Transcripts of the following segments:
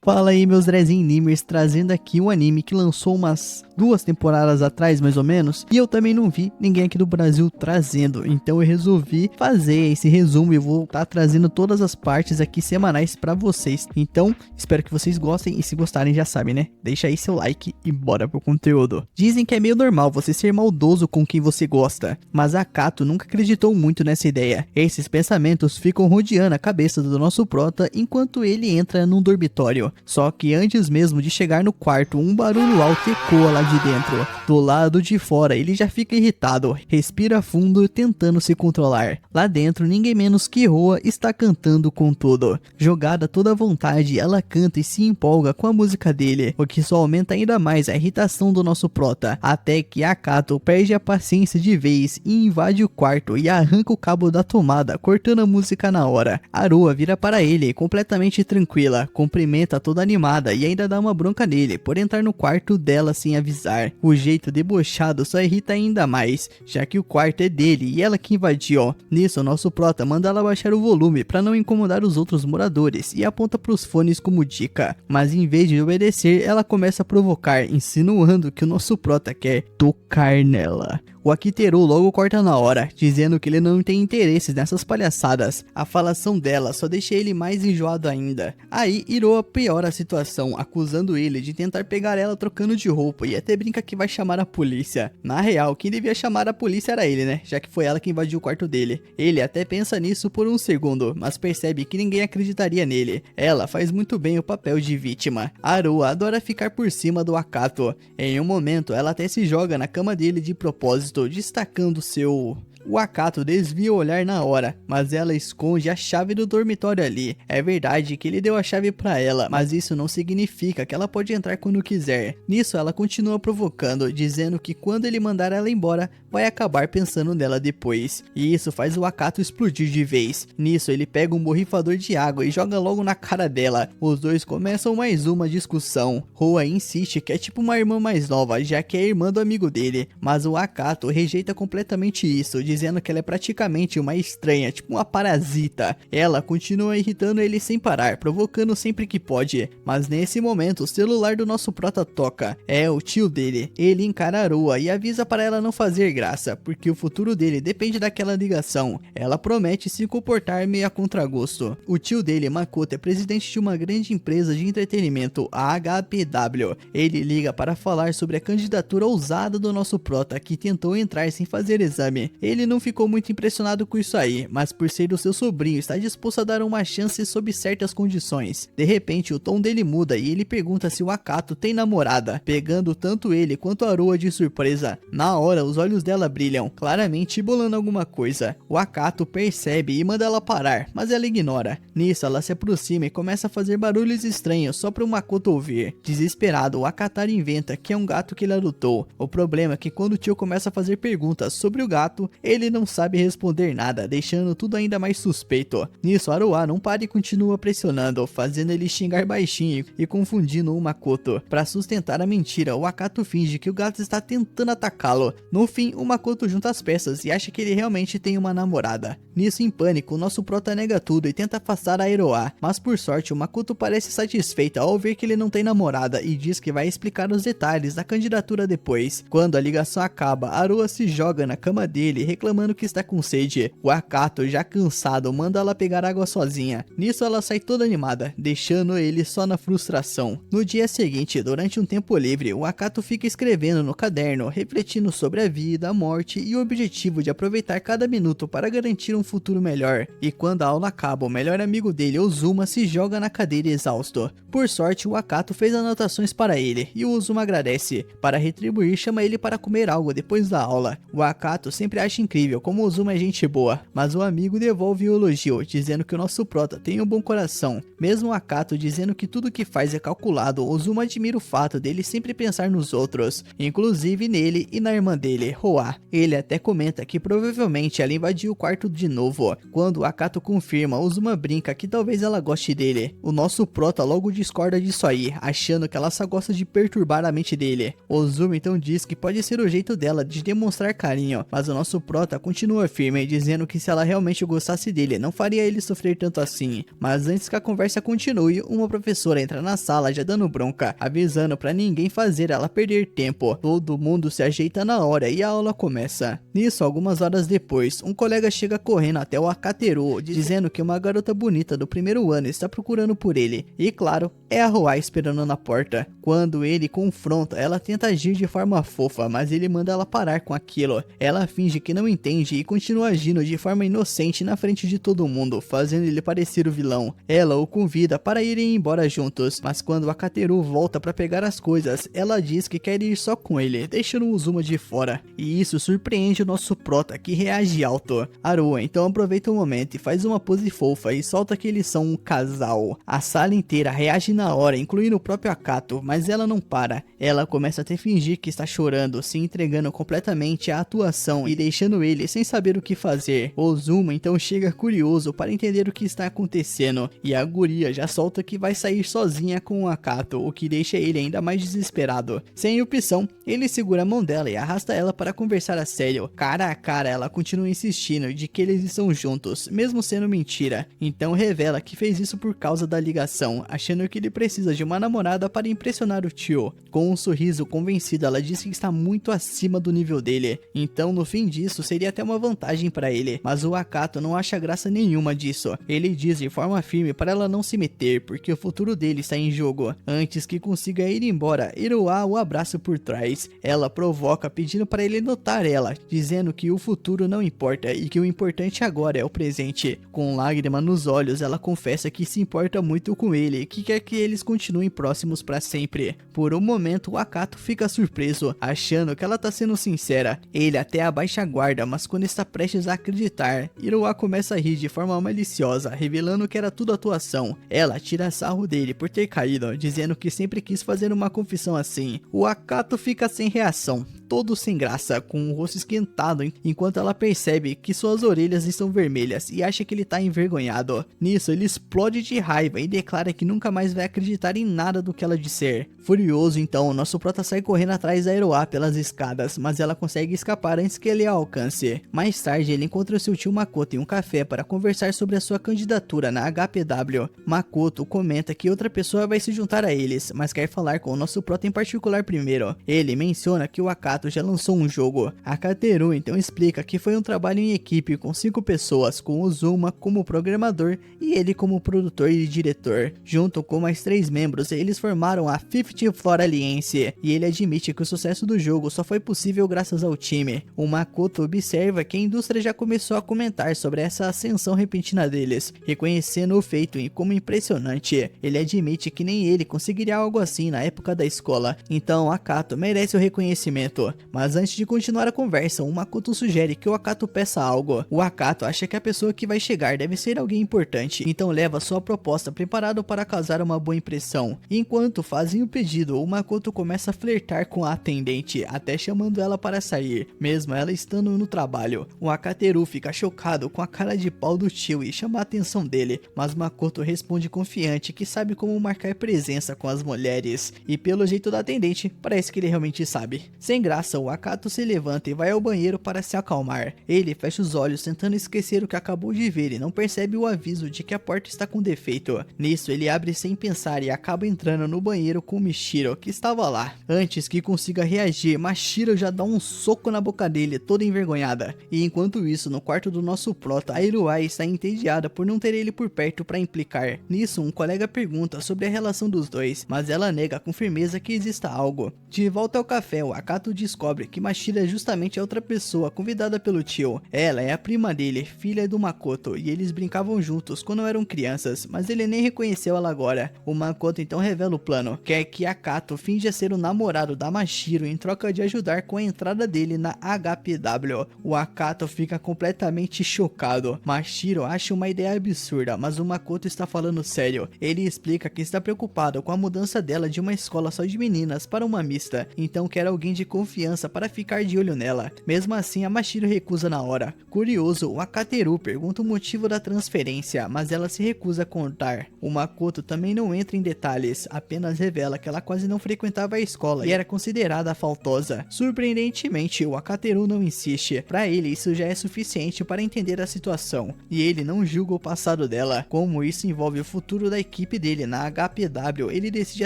Fala aí, meus Drezinho Nimers, trazendo aqui um anime que lançou umas 2 temporadas atrás, mais ou menos, e eu também não vi ninguém aqui do Brasil trazendo, então eu resolvi fazer esse resumo e eu vou estar trazendo todas as partes aqui semanais pra vocês. Então, espero que vocês gostem e se gostarem já sabem, né? Deixa aí seu like e bora pro conteúdo. Dizem que é meio normal você ser maldoso com quem você gosta, mas a Kato nunca acreditou muito nessa ideia. Esses pensamentos ficam rodeando a cabeça do nosso prota enquanto ele entra num dormitório. Só que antes mesmo de chegar no quarto, um barulho alto ecoa lá de dentro. Do lado de fora, ele já fica irritado, respira fundo tentando se controlar. Lá dentro, ninguém menos que Roa está cantando com tudo. Jogada toda à vontade, ela canta e se empolga com a música dele, o que só aumenta ainda mais a irritação do nosso prota, até que a Kato perde a paciência de vez e invade o quarto e arranca o cabo da tomada, cortando a música na hora. A Roa vira para ele, completamente tranquila, cumprimenta toda animada e ainda dá uma bronca nele por entrar no quarto dela sem avisar. O jeito debochado só irrita ainda mais, já que o quarto é dele e ela que invadiu. Nisso, nosso prota manda ela baixar o volume para não incomodar os outros moradores e aponta para os fones como dica, mas em vez de obedecer, ela começa a provocar, insinuando que o nosso prota quer tocar nela. O Akiteru logo corta na hora, dizendo que ele não tem interesses nessas palhaçadas. A falação dela só deixa ele mais enjoado ainda. Aí Iroha piora a situação, acusando ele de tentar pegar ela trocando de roupa e até brinca que vai chamar a polícia. Na real, quem devia chamar a polícia era ele, né? Já que foi ela que invadiu o quarto dele. Ele até pensa nisso por um segundo, mas percebe que ninguém acreditaria nele. Ela faz muito bem o papel de vítima. Aroa adora ficar por cima do Akato. Em um momento, ela até se joga na cama dele de propósito, destacando seu... O Akato desvia o olhar na hora, mas ela esconde a chave do dormitório ali. É verdade que ele deu a chave pra ela, mas isso não significa que ela pode entrar quando quiser. Nisso ela continua provocando, dizendo que quando ele mandar ela embora, vai acabar pensando nela depois. E isso faz o Akato explodir de vez. Nisso ele pega um borrifador de água e joga logo na cara dela. Os dois começam mais uma discussão. Roa insiste que é tipo uma irmã mais nova, já que é irmã do amigo dele, mas o Akato rejeita completamente isso, dizendo que ela é praticamente uma estranha, tipo uma parasita. Ela continua irritando ele sem parar, provocando sempre que pode. Mas nesse momento, o celular do nosso prota toca. É o tio dele. Ele encara a Roa e avisa para ela não fazer graça, porque o futuro dele depende daquela ligação. Ela promete se comportar meio a contragosto. O tio dele, Makoto, é presidente de uma grande empresa de entretenimento, a HPW. Ele liga para falar sobre a candidatura ousada do nosso prota, que tentou entrar sem fazer exame. Ele não ficou muito impressionado com isso aí, mas por ser o seu sobrinho, está disposto a dar uma chance sob certas condições. De repente, o tom dele muda e ele pergunta se o Akato tem namorada, pegando tanto ele quanto a Roa de surpresa. Na hora, os olhos dela brilham, claramente bolando alguma coisa. O Akato percebe e manda ela parar, mas ela ignora. Nisso, ela se aproxima e começa a fazer barulhos estranhos só para o Makoto ouvir. Desesperado, o Akatara inventa que é um gato que ele adotou. O problema é que quando o tio começa a fazer perguntas sobre o gato, ele não sabe responder nada, deixando tudo ainda mais suspeito. Nisso, Aroa não para e continua pressionando, fazendo ele xingar baixinho e confundindo o Makoto. Para sustentar a mentira, o Akato finge que o gato está tentando atacá-lo. No fim, o Makoto junta as peças e acha que ele realmente tem uma namorada. Nisso, em pânico, o nosso prota nega tudo e tenta afastar a Aroa, mas por sorte, o Makoto parece satisfeito ao ver que ele não tem namorada e diz que vai explicar os detalhes da candidatura depois. Quando a ligação acaba, Aroa se joga na cama dele, reclamando que está com sede. O Akato, já cansado, manda ela pegar água sozinha. Nisso ela sai toda animada, deixando ele só na frustração. No dia seguinte, durante um tempo livre, o Akato fica escrevendo no caderno, refletindo sobre a vida, a morte e o objetivo de aproveitar cada minuto para garantir um futuro melhor. E quando a aula acaba, o melhor amigo dele, Ozuma, se joga na cadeira exausto. Por sorte, o Akato fez anotações para ele, e o Ozuma agradece. Para retribuir, chama ele para comer algo depois da aula. O Akato sempre acha incrível como Ozuma é gente boa, mas o amigo devolve o elogio, dizendo que o nosso prota tem um bom coração. Mesmo o Akato dizendo que tudo que faz é calculado, Ozuma admira o fato dele sempre pensar nos outros, inclusive nele e na irmã dele, Roa. Ele até comenta que provavelmente ela invadiu o quarto de novo. Quando o Akato confirma, Ozuma brinca que talvez ela goste dele. O nosso prota logo discorda disso aí, achando que ela só gosta de perturbar a mente dele. Ozuma então diz que pode ser o jeito dela de demonstrar carinho, mas o nosso prota prota continua firme, dizendo que se ela realmente gostasse dele, não faria ele sofrer tanto assim. Mas antes que a conversa continue, uma professora entra na sala já dando bronca, avisando pra ninguém fazer ela perder tempo. Todo mundo se ajeita na hora e a aula começa. Nisso, algumas horas depois, um colega chega correndo até o Akateru, dizendo que uma garota bonita do primeiro ano está procurando por ele. E claro, é a Ruai esperando na porta. Quando ele confronta, ela tenta agir de forma fofa, mas ele manda ela parar com aquilo. Ela finge que não entende e continua agindo de forma inocente na frente de todo mundo, fazendo ele parecer o vilão. Ela o convida para irem embora juntos, mas quando a Kateru volta para pegar as coisas, ela diz que quer ir só com ele, deixando o Uzuma de fora. E isso surpreende o nosso prota, que reage alto. Arua então aproveita o momento e faz uma pose fofa e solta que eles são um casal. A sala inteira reage na hora, incluindo o próprio Akato, mas ela não para. Ela começa a até fingir que está chorando, se entregando completamente à atuação e deixando ele sem saber o que fazer. O Uzuma então chega curioso para entender o que está acontecendo, e a guria já solta que vai sair sozinha com o Akato, o que deixa ele ainda mais desesperado. Sem opção, ele segura a mão dela e arrasta ela para conversar a sério. Cara a cara, ela continua insistindo de que eles estão juntos, mesmo sendo mentira. Então revela que fez isso por causa da ligação, achando que ele precisa de uma namorada para impressionar o tio. Com um sorriso convencido, ela diz que está muito acima do nível dele. Então no fim disso seria até uma vantagem para ele, mas o Akato não acha graça nenhuma disso. Ele diz de forma firme para ela não se meter, porque o futuro dele está em jogo. Antes que consiga ir embora, Iroha o abraça por trás. Ela provoca pedindo para ele notar ela, dizendo que o futuro não importa e que o importante agora é o presente. Com lágrima nos olhos, ela confessa que se importa muito com ele e que quer que eles continuem próximos para sempre. Por um momento, o Akato fica surpreso, achando que ela tá sendo sincera. Ele até abaixa a guarda, mas quando está prestes a acreditar, Iroha começa a rir de forma maliciosa, revelando que era tudo atuação. Ela tira sarro dele por ter caído, dizendo que sempre quis fazer uma confissão assim. O Akato fica sem reação, todo sem graça, com o rosto esquentado, enquanto ela percebe que suas orelhas estão vermelhas e acha que ele tá envergonhado. Nisso, ele explode de raiva e declara que nunca mais vai acreditar em nada do que ela disser. Furioso então, nosso prota sai correndo atrás da Iroha pelas escadas, mas ela consegue escapar antes que ele a alcance. Mais tarde, ele encontra seu tio Makoto em um café para conversar sobre a sua candidatura na HPW. Makoto comenta que outra pessoa vai se juntar a eles, mas quer falar com o nosso prota em particular primeiro. Ele menciona que o Akato já lançou um jogo. A Kateru então explica que foi um trabalho em equipe com 5 pessoas, com o Uzuma como programador e ele como produtor e diretor. Junto com mais 3 membros, eles formaram a 50 Floor Alliance, e ele admite que o sucesso do jogo só foi possível graças ao time. O Makoto observa que a indústria já começou a comentar sobre essa ascensão repentina deles, reconhecendo o feito como impressionante. Ele admite que nem ele conseguiria algo assim na época da escola, então Akato merece o reconhecimento. Mas antes de continuar a conversa, o Makoto sugere que o Akato peça algo. O Akato acha que a pessoa que vai chegar deve ser alguém importante, então leva sua proposta preparado para causar uma boa impressão. Enquanto fazem o pedido, o Makoto começa a flertar com a atendente, até chamando ela para sair, mesmo ela estando no trabalho. O Akateru fica chocado com a cara de pau do tio e chama a atenção dele, mas Makoto responde confiante que sabe como marcar presença com as mulheres, e pelo jeito da atendente, parece que ele realmente sabe. Sem graça, o Akato se levanta e vai ao banheiro para se acalmar. Ele fecha os olhos tentando esquecer o que acabou de ver e não percebe o aviso de que a porta está com defeito. Nisso, ele abre sem pensar e acaba entrando no banheiro com Mishiro, que estava lá. Antes que consiga reagir, Mashiro já dá um soco na boca dele, toda envergonhada. E enquanto isso, no quarto do nosso prota, a Iroha está entediada por não ter ele por perto para implicar. Nisso, um colega pergunta sobre a relação dos dois, mas ela nega com firmeza que exista algo. De volta ao café, o Akato descobre que Mashiro é justamente a outra pessoa convidada pelo tio. Ela é a prima dele, filha do Makoto, e eles brincavam juntos quando eram crianças, mas ele nem reconheceu ela agora. O Makoto então revela o plano, quer que Akato finja ser o namorado da Mashiro em troca de ajudar com a entrada dele na HPW. O Akato fica completamente chocado. Mashiro acha uma ideia absurda, mas o Makoto está falando sério. Ele explica que está preocupado com a mudança dela de uma escola só de meninas para uma mista, então quer alguém de confiança confiança para ficar de olho nela. Mesmo assim, a Mashiro recusa na hora. Curioso, o Aketeru pergunta o motivo da transferência, mas ela se recusa a contar. O Makoto também não entra em detalhes, apenas revela que ela quase não frequentava a escola e era considerada faltosa. Surpreendentemente, o Aketeru não insiste. Para ele, isso já é suficiente para entender a situação, e ele não julga o passado dela. Como isso envolve o futuro da equipe dele na HPW, ele decide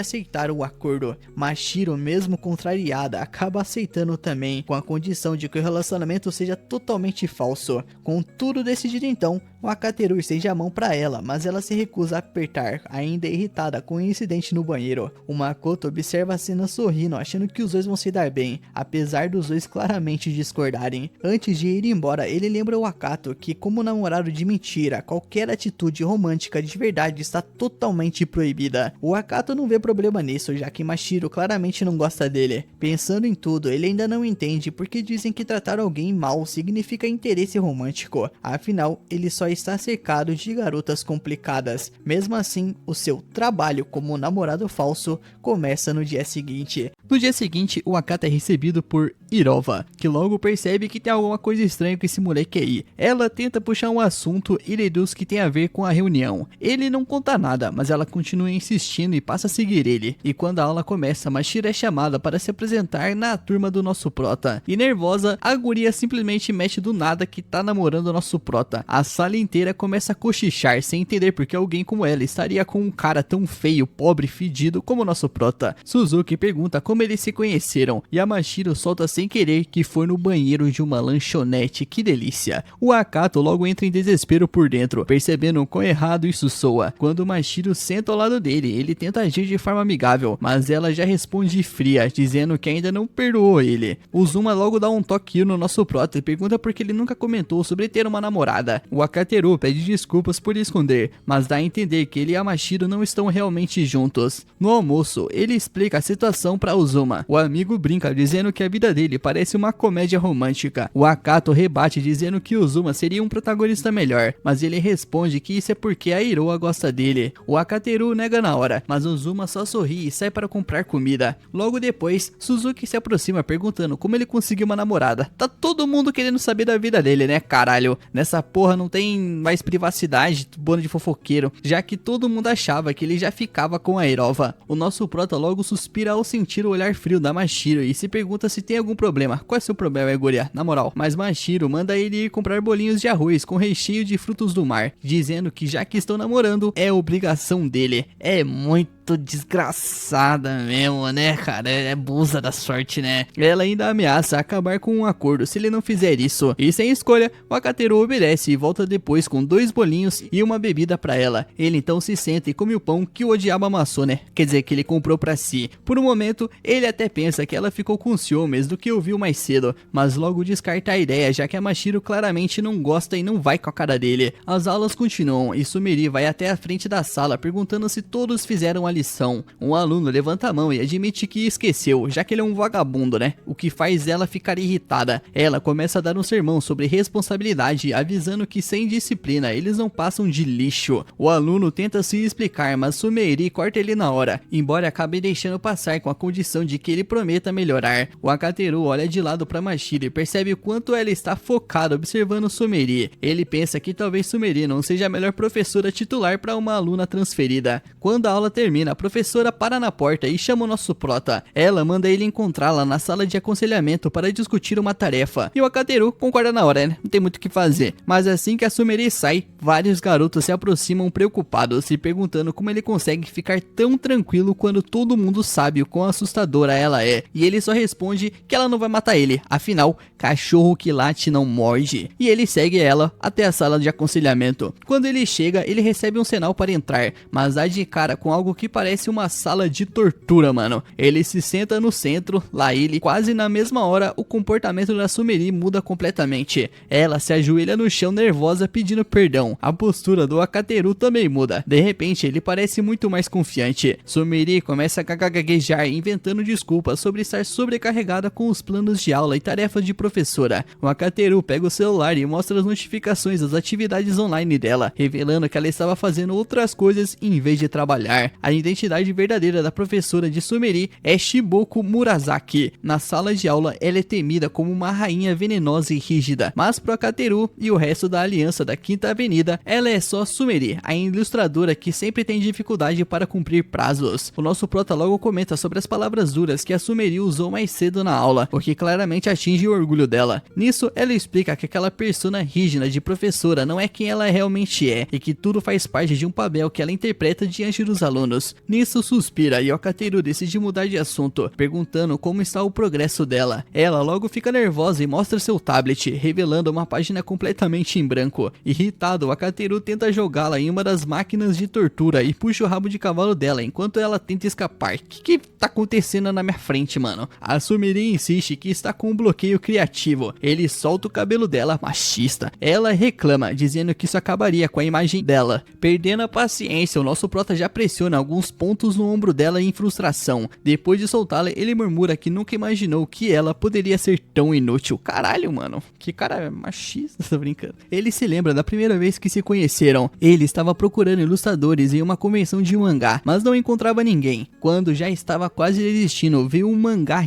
aceitar o acordo. Mashiro, mesmo contrariada, acaba aceitando também, com a condição de que o relacionamento seja totalmente falso. Com tudo decidido então, o Aketeru estende a mão para ela, mas ela se recusa a apertar, ainda irritada com o incidente no banheiro. O Makoto observa a cena sorrindo, achando que os dois vão se dar bem, apesar dos dois claramente discordarem. Antes de ir embora, ele lembra o Akato que, como namorado de mentira, qualquer atitude romântica de verdade está totalmente proibida. O Akato não vê problema nisso, já que Mashiro claramente não gosta dele. Pensando em tudo, ele ainda não entende porque dizem que tratar alguém mal significa interesse romântico. Afinal, ele só está cercado de garotas complicadas. Mesmo assim, o seu trabalho como namorado falso começa no dia seguinte. No dia seguinte, o Akato é recebido por Irova, que logo percebe que tem alguma coisa estranha com esse moleque aí. Ela tenta puxar um assunto e deduz que tem a ver com a reunião. Ele não conta nada, mas ela continua insistindo e passa a seguir ele. E quando a aula começa, Mashiro é chamada para se apresentar na turma do nosso prota. E nervosa, a guria simplesmente mexe do nada que tá namorando o nosso prota. A sala inteira começa a cochichar, sem entender porque alguém como ela estaria com um cara tão feio, pobre e fedido como o nosso prota. Suzuki pergunta como eles se conheceram, e a Mashiro solta sem querer que foi no banheiro de uma lanchonete. Que delícia. O Akato logo entra em desespero por dentro, percebendo o quão errado isso soa. Quando Mashiro senta ao lado dele, ele tenta agir de forma amigável, mas ela já responde fria, dizendo que ainda não perdoou ele. O Zuma logo dá um toque no nosso prota e pergunta por que ele nunca comentou sobre ter uma namorada. O Aketeru pede desculpas por esconder, mas dá a entender que ele e a Mashiro não estão realmente juntos. No almoço, ele explica a situação para o Zuma. O amigo brinca dizendo que a vida dele parece uma comédia romântica. O Akato rebate dizendo que o Zuma seria um protagonista melhor, mas ele responde que isso é porque a Iroha gosta dele. O Aketeru nega na hora, mas o Zuma só sorri e sai para comprar comida. Logo depois, Suzuki se aproxima perguntando como ele conseguiu uma namorada. Tá todo mundo querendo saber da vida dele, né, caralho? Nessa porra não tem mais privacidade, bando de fofoqueiro, já que todo mundo achava que ele já ficava com a Irova. O nosso prota logo suspira ao sentir o olhar frio da Mashiro e se pergunta se tem algum problema. Qual é seu problema, guria? Na moral. Mas Mashiro manda ele ir comprar bolinhos de arroz com recheio de frutos do mar, dizendo que já que estão namorando, é obrigação dele. É muito desgraçada mesmo, né, cara? É buza da sorte, né? Ela ainda ameaça acabar com um acordo se ele não fizer isso. E sem escolha, o Aketeru obedece e volta depois com 2 bolinhos e uma bebida pra ela. Ele então se senta e come o pão que o diabo amassou, né? Quer dizer, que ele comprou pra si. Por um momento, ele até pensa que ela ficou com ciúmes do que ouviu mais cedo, mas logo descarta a ideia, já que a Mashiro claramente não gosta e não vai com a cara dele. As aulas continuam e Sumeri vai até a frente da sala perguntando se todos fizeram a lição. Um aluno levanta a mão e admite que esqueceu, já que ele é um vagabundo, né? O que faz ela ficar irritada. Ela começa a dar um sermão sobre responsabilidade, avisando que sem disciplina eles não passam de lixo. O aluno tenta se explicar, mas Sumeri corta ele na hora, embora acabe deixando passar com a condição de que ele prometa melhorar. O Aketeru olha de lado para Mashiro e percebe o quanto ela está focada observando Sumeri. Ele pensa que talvez Sumeri não seja a melhor professora titular para uma aluna transferida. Quando a aula termina, a professora para na porta e chama o nosso prota. Ela manda ele encontrá-la na sala de aconselhamento para discutir uma tarefa. E o Aketeru concorda na hora, né? Não tem muito o que fazer. Mas assim que a Sumeri sai, vários garotos se aproximam preocupados, se perguntando como ele consegue ficar tão tranquilo quando todo mundo sabe o quão assustadora ela é. E ele só responde que ela não vai matar ele. Afinal, cachorro que late não morde. E ele segue ela até a sala de aconselhamento. Quando ele chega, ele recebe um sinal para entrar, mas dá de cara com algo que parece uma sala de tortura, mano. Ele se senta no centro, lá ele, quase na mesma hora, o comportamento da Sumeri muda completamente. Ela se ajoelha no chão nervosa pedindo perdão. A postura do Aketeru também muda. De repente, ele parece muito mais confiante. Sumeri começa a gaguejar, inventando desculpas sobre estar sobrecarregada com os planos de aula e tarefas de professora. O Aketeru pega o celular e mostra as notificações das atividades online dela, revelando que ela estava fazendo outras coisas em vez de trabalhar. Ainda identidade verdadeira da professora de Sumeri é Shiboko Murasaki. Na sala de aula, ela é temida como uma rainha venenosa e rígida, mas pro Aketeru e o resto da aliança da Quinta Avenida, ela é só Sumeri, a ilustradora que sempre tem dificuldade para cumprir prazos. O nosso prota logo comenta sobre as palavras duras que a Sumeri usou mais cedo na aula, o que claramente atinge o orgulho dela. Nisso, ela explica que aquela persona rígida de professora não é quem ela realmente é, e que tudo faz parte de um papel que ela interpreta diante dos alunos. Nisso, suspira e o Aketeru decide mudar de assunto, perguntando como está o progresso dela. Ela logo fica nervosa e mostra seu tablet, revelando uma página completamente em branco. Irritado, o Aketeru tenta jogá-la em uma das máquinas de tortura e puxa o rabo de cavalo dela enquanto ela tenta escapar. Que tá acontecendo na minha frente, mano? A Sumeri insiste que está com um bloqueio criativo. Ele solta o cabelo dela, machista. Ela reclama, dizendo que isso acabaria com a imagem dela. Perdendo a paciência, o nosso prota já pressiona alguns pontos no ombro dela em frustração. Depois de soltá-la, ele murmura que nunca imaginou que ela poderia ser tão inútil. Caralho, mano. Que cara machista, tô brincando. Ele se lembra da primeira vez que se conheceram. Ele estava procurando ilustradores em uma convenção de mangá, mas não encontrava ninguém. Quando já estava quase desistindo, viu um mangá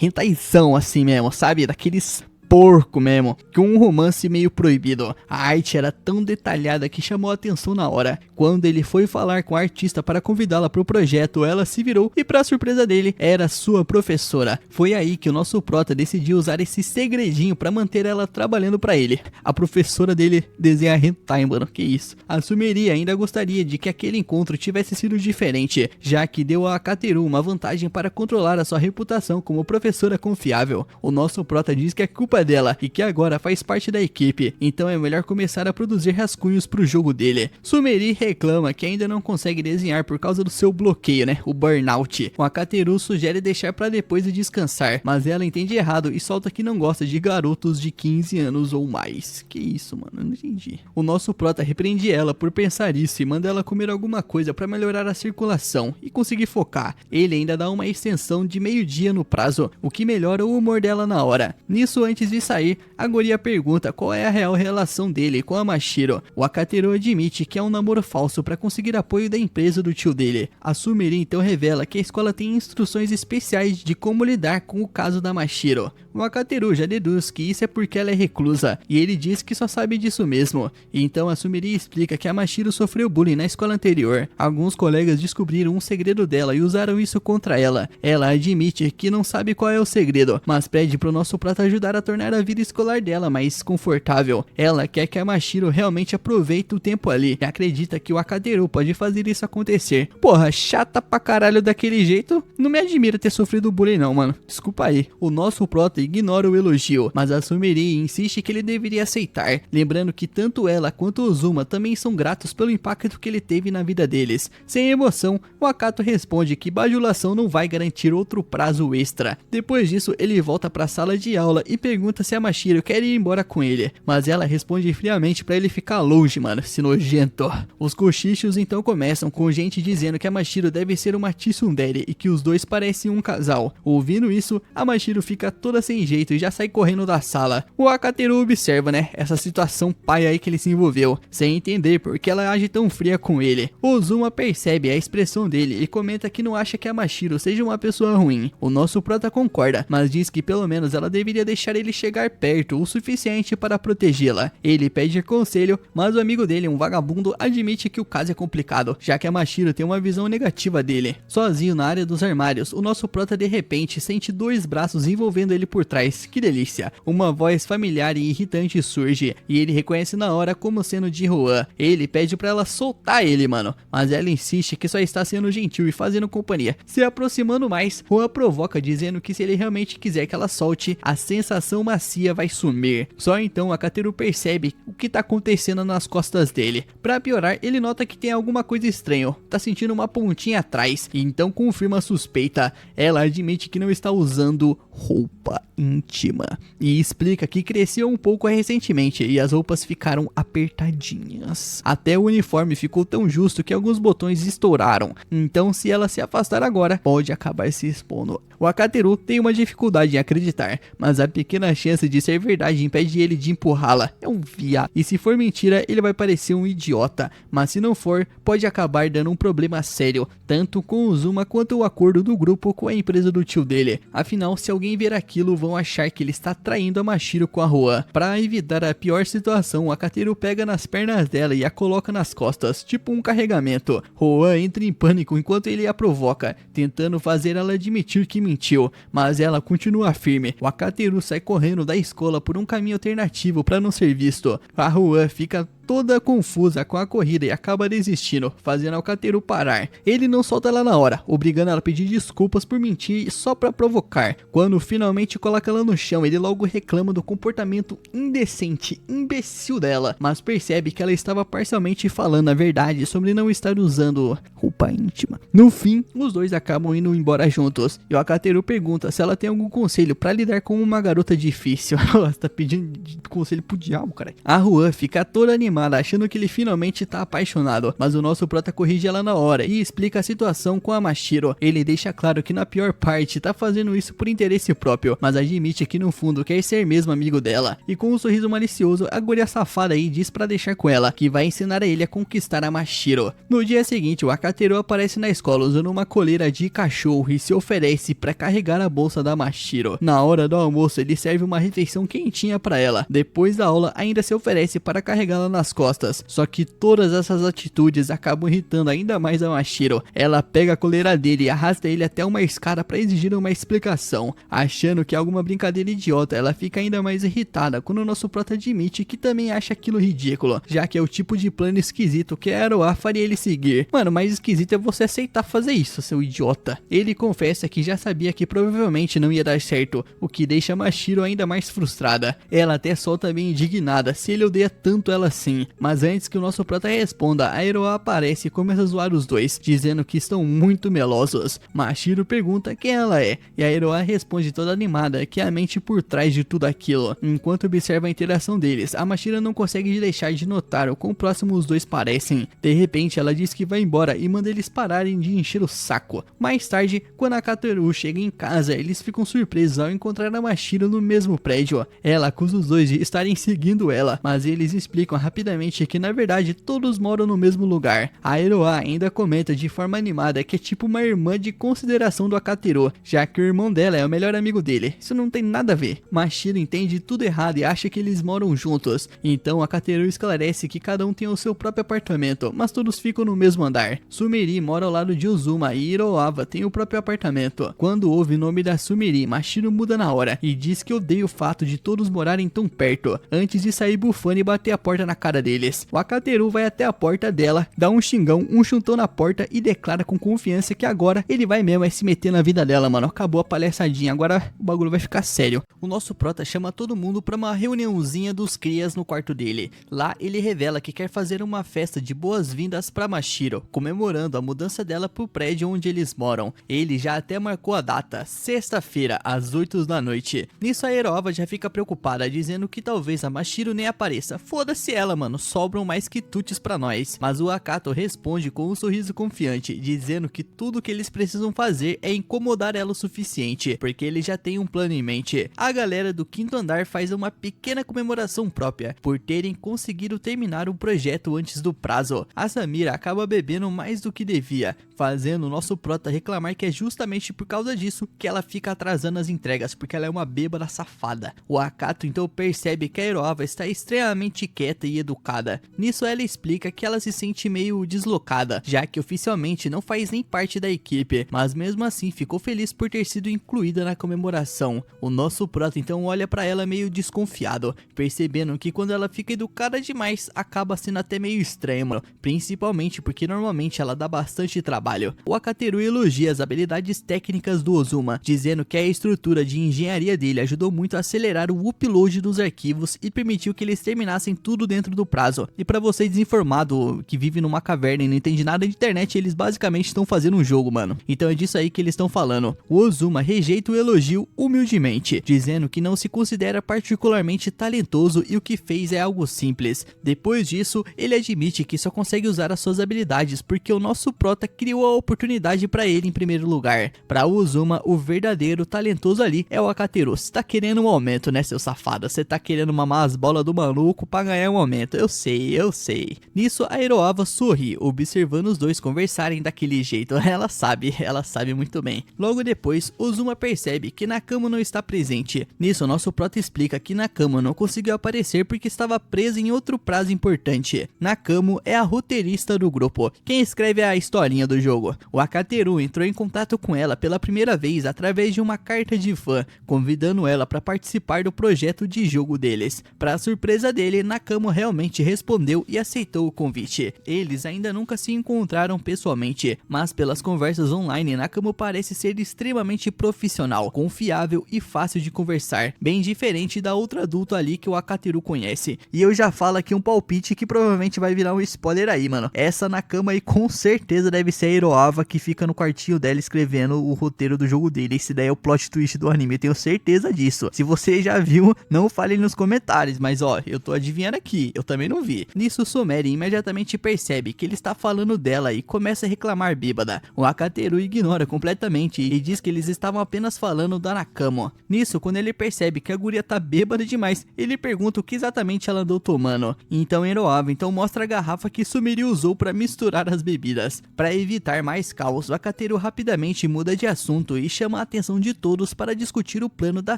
hentaizão assim mesmo, sabe? Daqueles porco mesmo, com um romance meio proibido. A arte era tão detalhada que chamou a atenção na hora. Quando ele foi falar com a artista para convidá-la para o projeto, ela se virou e, para surpresa dele, era sua professora. Foi aí que o nosso prota decidiu usar esse segredinho para manter ela trabalhando para ele. A professora dele desenha hentai, mano, que isso. A Sumeri ainda gostaria de que aquele encontro tivesse sido diferente, já que deu a Aketeru uma vantagem para controlar a sua reputação como professora confiável. O nosso prota diz que a culpa dela e que agora faz parte da equipe, então é melhor começar a produzir rascunhos pro jogo dele. Sumeri reclama que ainda não consegue desenhar por causa do seu bloqueio, né, o burnout. O Aketeru sugere deixar pra depois e descansar, mas ela entende errado e solta que não gosta de garotos de 15 anos ou mais. Que isso, mano, eu não entendi. O nosso prota repreende ela por pensar isso e manda ela comer alguma coisa pra melhorar a circulação e conseguir focar. Ele ainda dá uma extensão de meio-dia no prazo, o que melhora o humor dela na hora. Nisso, antes de sair, a guria pergunta qual é a real relação dele com a Mashiro. O Aketeru admite que é um namoro falso para conseguir apoio da empresa do tio dele. A Sumeri então revela que a escola tem instruções especiais de como lidar com o caso da Mashiro. O Aketeru já deduz que isso é porque ela é reclusa, e ele diz que só sabe disso mesmo. Então a Sumeri explica que a Mashiro sofreu bullying na escola anterior. Alguns colegas descobriram um segredo dela e usaram isso contra ela. Ela admite que não sabe qual é o segredo, mas pede pro nosso prata ajudar a tornar a vida escolar dela mais confortável. Ela quer que a Mashiro realmente aproveite o tempo ali e acredita que o Aketeru pode fazer isso acontecer. Porra, chata pra caralho daquele jeito, não me admira ter sofrido bullying não, mano. Desculpa aí. O nosso prota ignora o elogio, mas a Sumeri insiste que ele deveria aceitar, lembrando que tanto ela quanto o Zuma também são gratos pelo impacto que ele teve na vida deles. Sem emoção, o Akato responde que bajulação não vai garantir outro prazo extra. Depois disso, ele volta pra sala de aula e pergunta se a Mashiro quer ir embora com ele, mas ela responde friamente pra ele ficar longe, mano, se nojento. Os cochichos então começam com gente dizendo que a Mashiro deve ser uma tsundere e que os dois parecem um casal. Ouvindo isso, a Mashiro fica toda sem jeito e já sai correndo da sala. O Aketeru observa, né, essa situação paia aí que ele se envolveu, sem entender por que ela age tão fria com ele. O Zuma percebe a expressão dele e comenta que não acha que a Mashiro seja uma pessoa ruim. O nosso prota concorda, mas diz que pelo menos ela deveria deixar ele chegar perto o suficiente para protegê-la. Ele pede conselho, mas o amigo dele, um vagabundo, admite que o caso é complicado, já que a Mashiro tem uma visão negativa dele. Sozinho na área dos armários, o nosso prota de repente sente dois braços envolvendo ele por trás. Que delícia! Uma voz familiar e irritante surge, e ele reconhece na hora como sendo de Juan. Ele pede pra ela soltar ele, mano, mas ela insiste que só está sendo gentil e fazendo companhia. Se aproximando mais, Juan provoca dizendo que se ele realmente quiser que ela solte, a sensação macia vai sumir. Só então Aketeru percebe o que tá acontecendo nas costas dele. Pra piorar, ele nota que tem alguma coisa estranha, tá sentindo uma pontinha atrás, e então confirma a suspeita. Ela admite que não está usando roupa íntima e explica que cresceu um pouco recentemente e as roupas ficaram apertadinhas. Até o uniforme ficou tão justo que alguns botões estouraram, então se ela se afastar agora, pode acabar se expondo. O Aketeru tem uma dificuldade em acreditar, mas a pequena chance de ser verdade impede ele de empurrá-la. É um viado. E se for mentira, ele vai parecer um idiota, mas se não for, pode acabar dando um problema sério, tanto com o Uzuma quanto o acordo do grupo com a empresa do tio dele. Afinal, se alguém ver aquilo, vão achar que ele está traindo a Mashiro com a Roa. Para evitar a pior situação, o Aketeru pega nas pernas dela e a coloca nas costas, tipo um carregamento. Roa entra em pânico enquanto ele a provoca, tentando fazer ela admitir que mentiu, mas ela continua firme. O Aketeru sai correndo da escola por um caminho alternativo para não ser visto. A Roa fica toda confusa com a corrida e acaba desistindo, fazendo o Aketeru parar. Ele não solta ela na hora, obrigando ela a pedir desculpas por mentir só pra provocar. Quando finalmente coloca ela no chão, ele logo reclama do comportamento indecente, imbecil dela, mas percebe que ela estava parcialmente falando a verdade sobre não estar usando roupa íntima. No fim, os dois acabam indo embora juntos, e o Aketeru pergunta se ela tem algum conselho pra lidar com uma garota difícil. Ela tá pedindo conselho pro diabo, cara. A Juan fica toda animada, achando que ele finalmente tá apaixonado, mas o nosso prota corrige ela na hora e explica a situação com a Mashiro. Ele deixa claro que na pior parte tá fazendo isso por interesse próprio, mas admite que no fundo quer ser mesmo amigo dela. E com um sorriso malicioso, a guria safada aí diz pra deixar com ela, que vai ensinar a ele a conquistar a Mashiro. No dia seguinte, o Aketeru aparece na escola usando uma coleira de cachorro e se oferece pra carregar a bolsa da Mashiro. Na hora do almoço, ele serve uma refeição quentinha pra ela. Depois da aula, ainda se oferece para carregá-la nas costas. Só que todas essas atitudes acabam irritando ainda mais a Mashiro. Ela pega a coleira dele e arrasta ele até uma escada para exigir uma explicação. Achando que é alguma brincadeira idiota, ela fica ainda mais irritada quando o nosso prota admite que também acha aquilo ridículo, já que é o tipo de plano esquisito que a Aroa faria ele seguir. Mano, mais esquisito é você aceitar fazer isso, seu idiota. Ele confessa que já sabia que provavelmente não ia dar certo, o que deixa a Mashiro ainda mais frustrada. Ela até solta bem indignada se ele odeia tanto ela assim. Mas antes que o nosso prota responda, a Aroa aparece e começa a zoar os dois, dizendo que estão muito melosos. Mashiro pergunta quem ela é, e a Aroa responde toda animada que é a mente por trás de tudo aquilo. Enquanto observa a interação deles, a Mashiro não consegue deixar de notar o quão próximos os dois parecem. De repente ela diz que vai embora e manda eles pararem de encher o saco. Mais tarde, quando a Aketeru chega em casa, eles ficam surpresos ao encontrar a Mashiro no mesmo prédio. Ela acusa os dois de estarem seguindo ela, mas eles explicam rapidamente que na verdade todos moram no mesmo lugar. A Aroa ainda comenta de forma animada que é tipo uma irmã de consideração do Aketeru, já que o irmão dela é o melhor amigo dele. Isso não tem nada a ver. Mashiro entende tudo errado e acha que eles moram juntos. Então a Aketeru esclarece que cada um tem o seu próprio apartamento, mas todos ficam no mesmo andar. Sumiri mora ao lado de Uzuma e Hiroava tem o próprio apartamento. Quando ouve o nome da Sumiri, Mashiro muda na hora e diz que odeia o fato de todos morarem tão perto, antes de sair bufando e bater a porta na cara deles. O Aketeru vai até a porta dela, dá um xingão, um chutão na porta e declara com confiança que agora ele vai mesmo se meter na vida dela, mano. Acabou a palhaçadinha, agora o bagulho vai ficar sério. O nosso prota chama todo mundo pra uma reuniãozinha dos crias no quarto dele. Lá ele revela que quer fazer uma festa de boas-vindas pra Mashiro, comemorando a mudança dela pro prédio onde eles moram. Ele já até marcou a data, sexta-feira, às 8 da noite. Nisso a Hiroava já fica preocupada, dizendo que talvez a Mashiro nem apareça. Foda-se ela, mano, sobram mais quitutes pra nós. Mas o Akato responde com um sorriso confiante, dizendo que tudo que eles precisam fazer é incomodar ela o suficiente, porque ele já tem um plano em mente. A galera do quinto andar faz uma pequena comemoração própria, por terem conseguido terminar um projeto antes do prazo. A Samira acaba bebendo mais do que devia, fazendo o nosso prota reclamar que é justamente por causa disso que ela fica atrasando as entregas, porque ela é uma bêbada safada. O Akato então percebe que a Hiroava está extremamente quieta e educada. Nisso ela explica que ela se sente meio deslocada, já que oficialmente não faz nem parte da equipe, mas mesmo assim ficou feliz por ter sido incluída na comemoração. O nosso prota então olha pra ela meio desconfiado, percebendo que quando ela fica educada demais, acaba sendo até meio estranho, principalmente porque normalmente ela dá bastante trabalho. O Aketeru elogia as habilidades técnicas do Uzuma, dizendo que a estrutura de engenharia dele ajudou muito a acelerar o upload dos arquivos e permitiu que eles terminassem tudo dentro do prazo. E pra você desinformado que vive numa caverna e não entende nada de internet, eles basicamente estão fazendo um jogo, mano. Então é disso aí que eles estão falando. O Ozuma rejeita o elogio humildemente, dizendo que não se considera particularmente talentoso e o que fez é algo simples. Depois disso, ele admite que só consegue usar as suas habilidades porque o nosso prota criou a oportunidade pra ele em primeiro lugar. Pra Ozuma, o verdadeiro talentoso ali é o Akateru. Você tá querendo um aumento, né, seu safado? Você tá querendo mamar as bolas do maluco pra ganhar um aumento. Eu sei, eu sei. Nisso, a Iroha sorri, observando os dois conversarem daquele jeito. Ela sabe muito bem. Logo depois, Ozuma percebe que Nakamo não está presente. Nisso, nosso prota explica que Nakamo não conseguiu aparecer porque estava preso em outro prazo importante. Nakamo é a roteirista do grupo, quem escreve a historinha do jogo. O Akateru entrou em contato com ela pela primeira vez através de uma carta de fã, convidando ela para participar do projeto de jogo deles. Para surpresa dele, Nakamo realmente respondeu e aceitou o convite. Eles ainda nunca se encontraram pessoalmente, mas pelas conversas online, Nakamo parece ser extremamente profissional, confiável e fácil de conversar, bem diferente da outra adulta ali que o Akateru conhece. E eu já falo aqui um palpite que provavelmente vai virar um spoiler aí, mano. Essa Nakamo aí com certeza deve ser a Iroha que fica no quartinho dela escrevendo o roteiro do jogo dele. Esse daí é o plot twist do anime, eu tenho certeza disso. Se você já viu, não fale nos comentários, mas ó, eu tô adivinhando aqui, eu também não vi. Nisso, Sumeri imediatamente percebe que ele está falando dela e começa a reclamar bêbada. O Akateru ignora completamente e diz que eles estavam apenas falando da Nakamo. Nisso, quando ele percebe que a guria tá bêbada demais, ele pergunta o que exatamente ela andou tomando. Então Iroha mostra a garrafa que Sumeri usou para misturar as bebidas. Para evitar mais caos, o Akateru rapidamente muda de assunto e chama a atenção de todos para discutir o plano da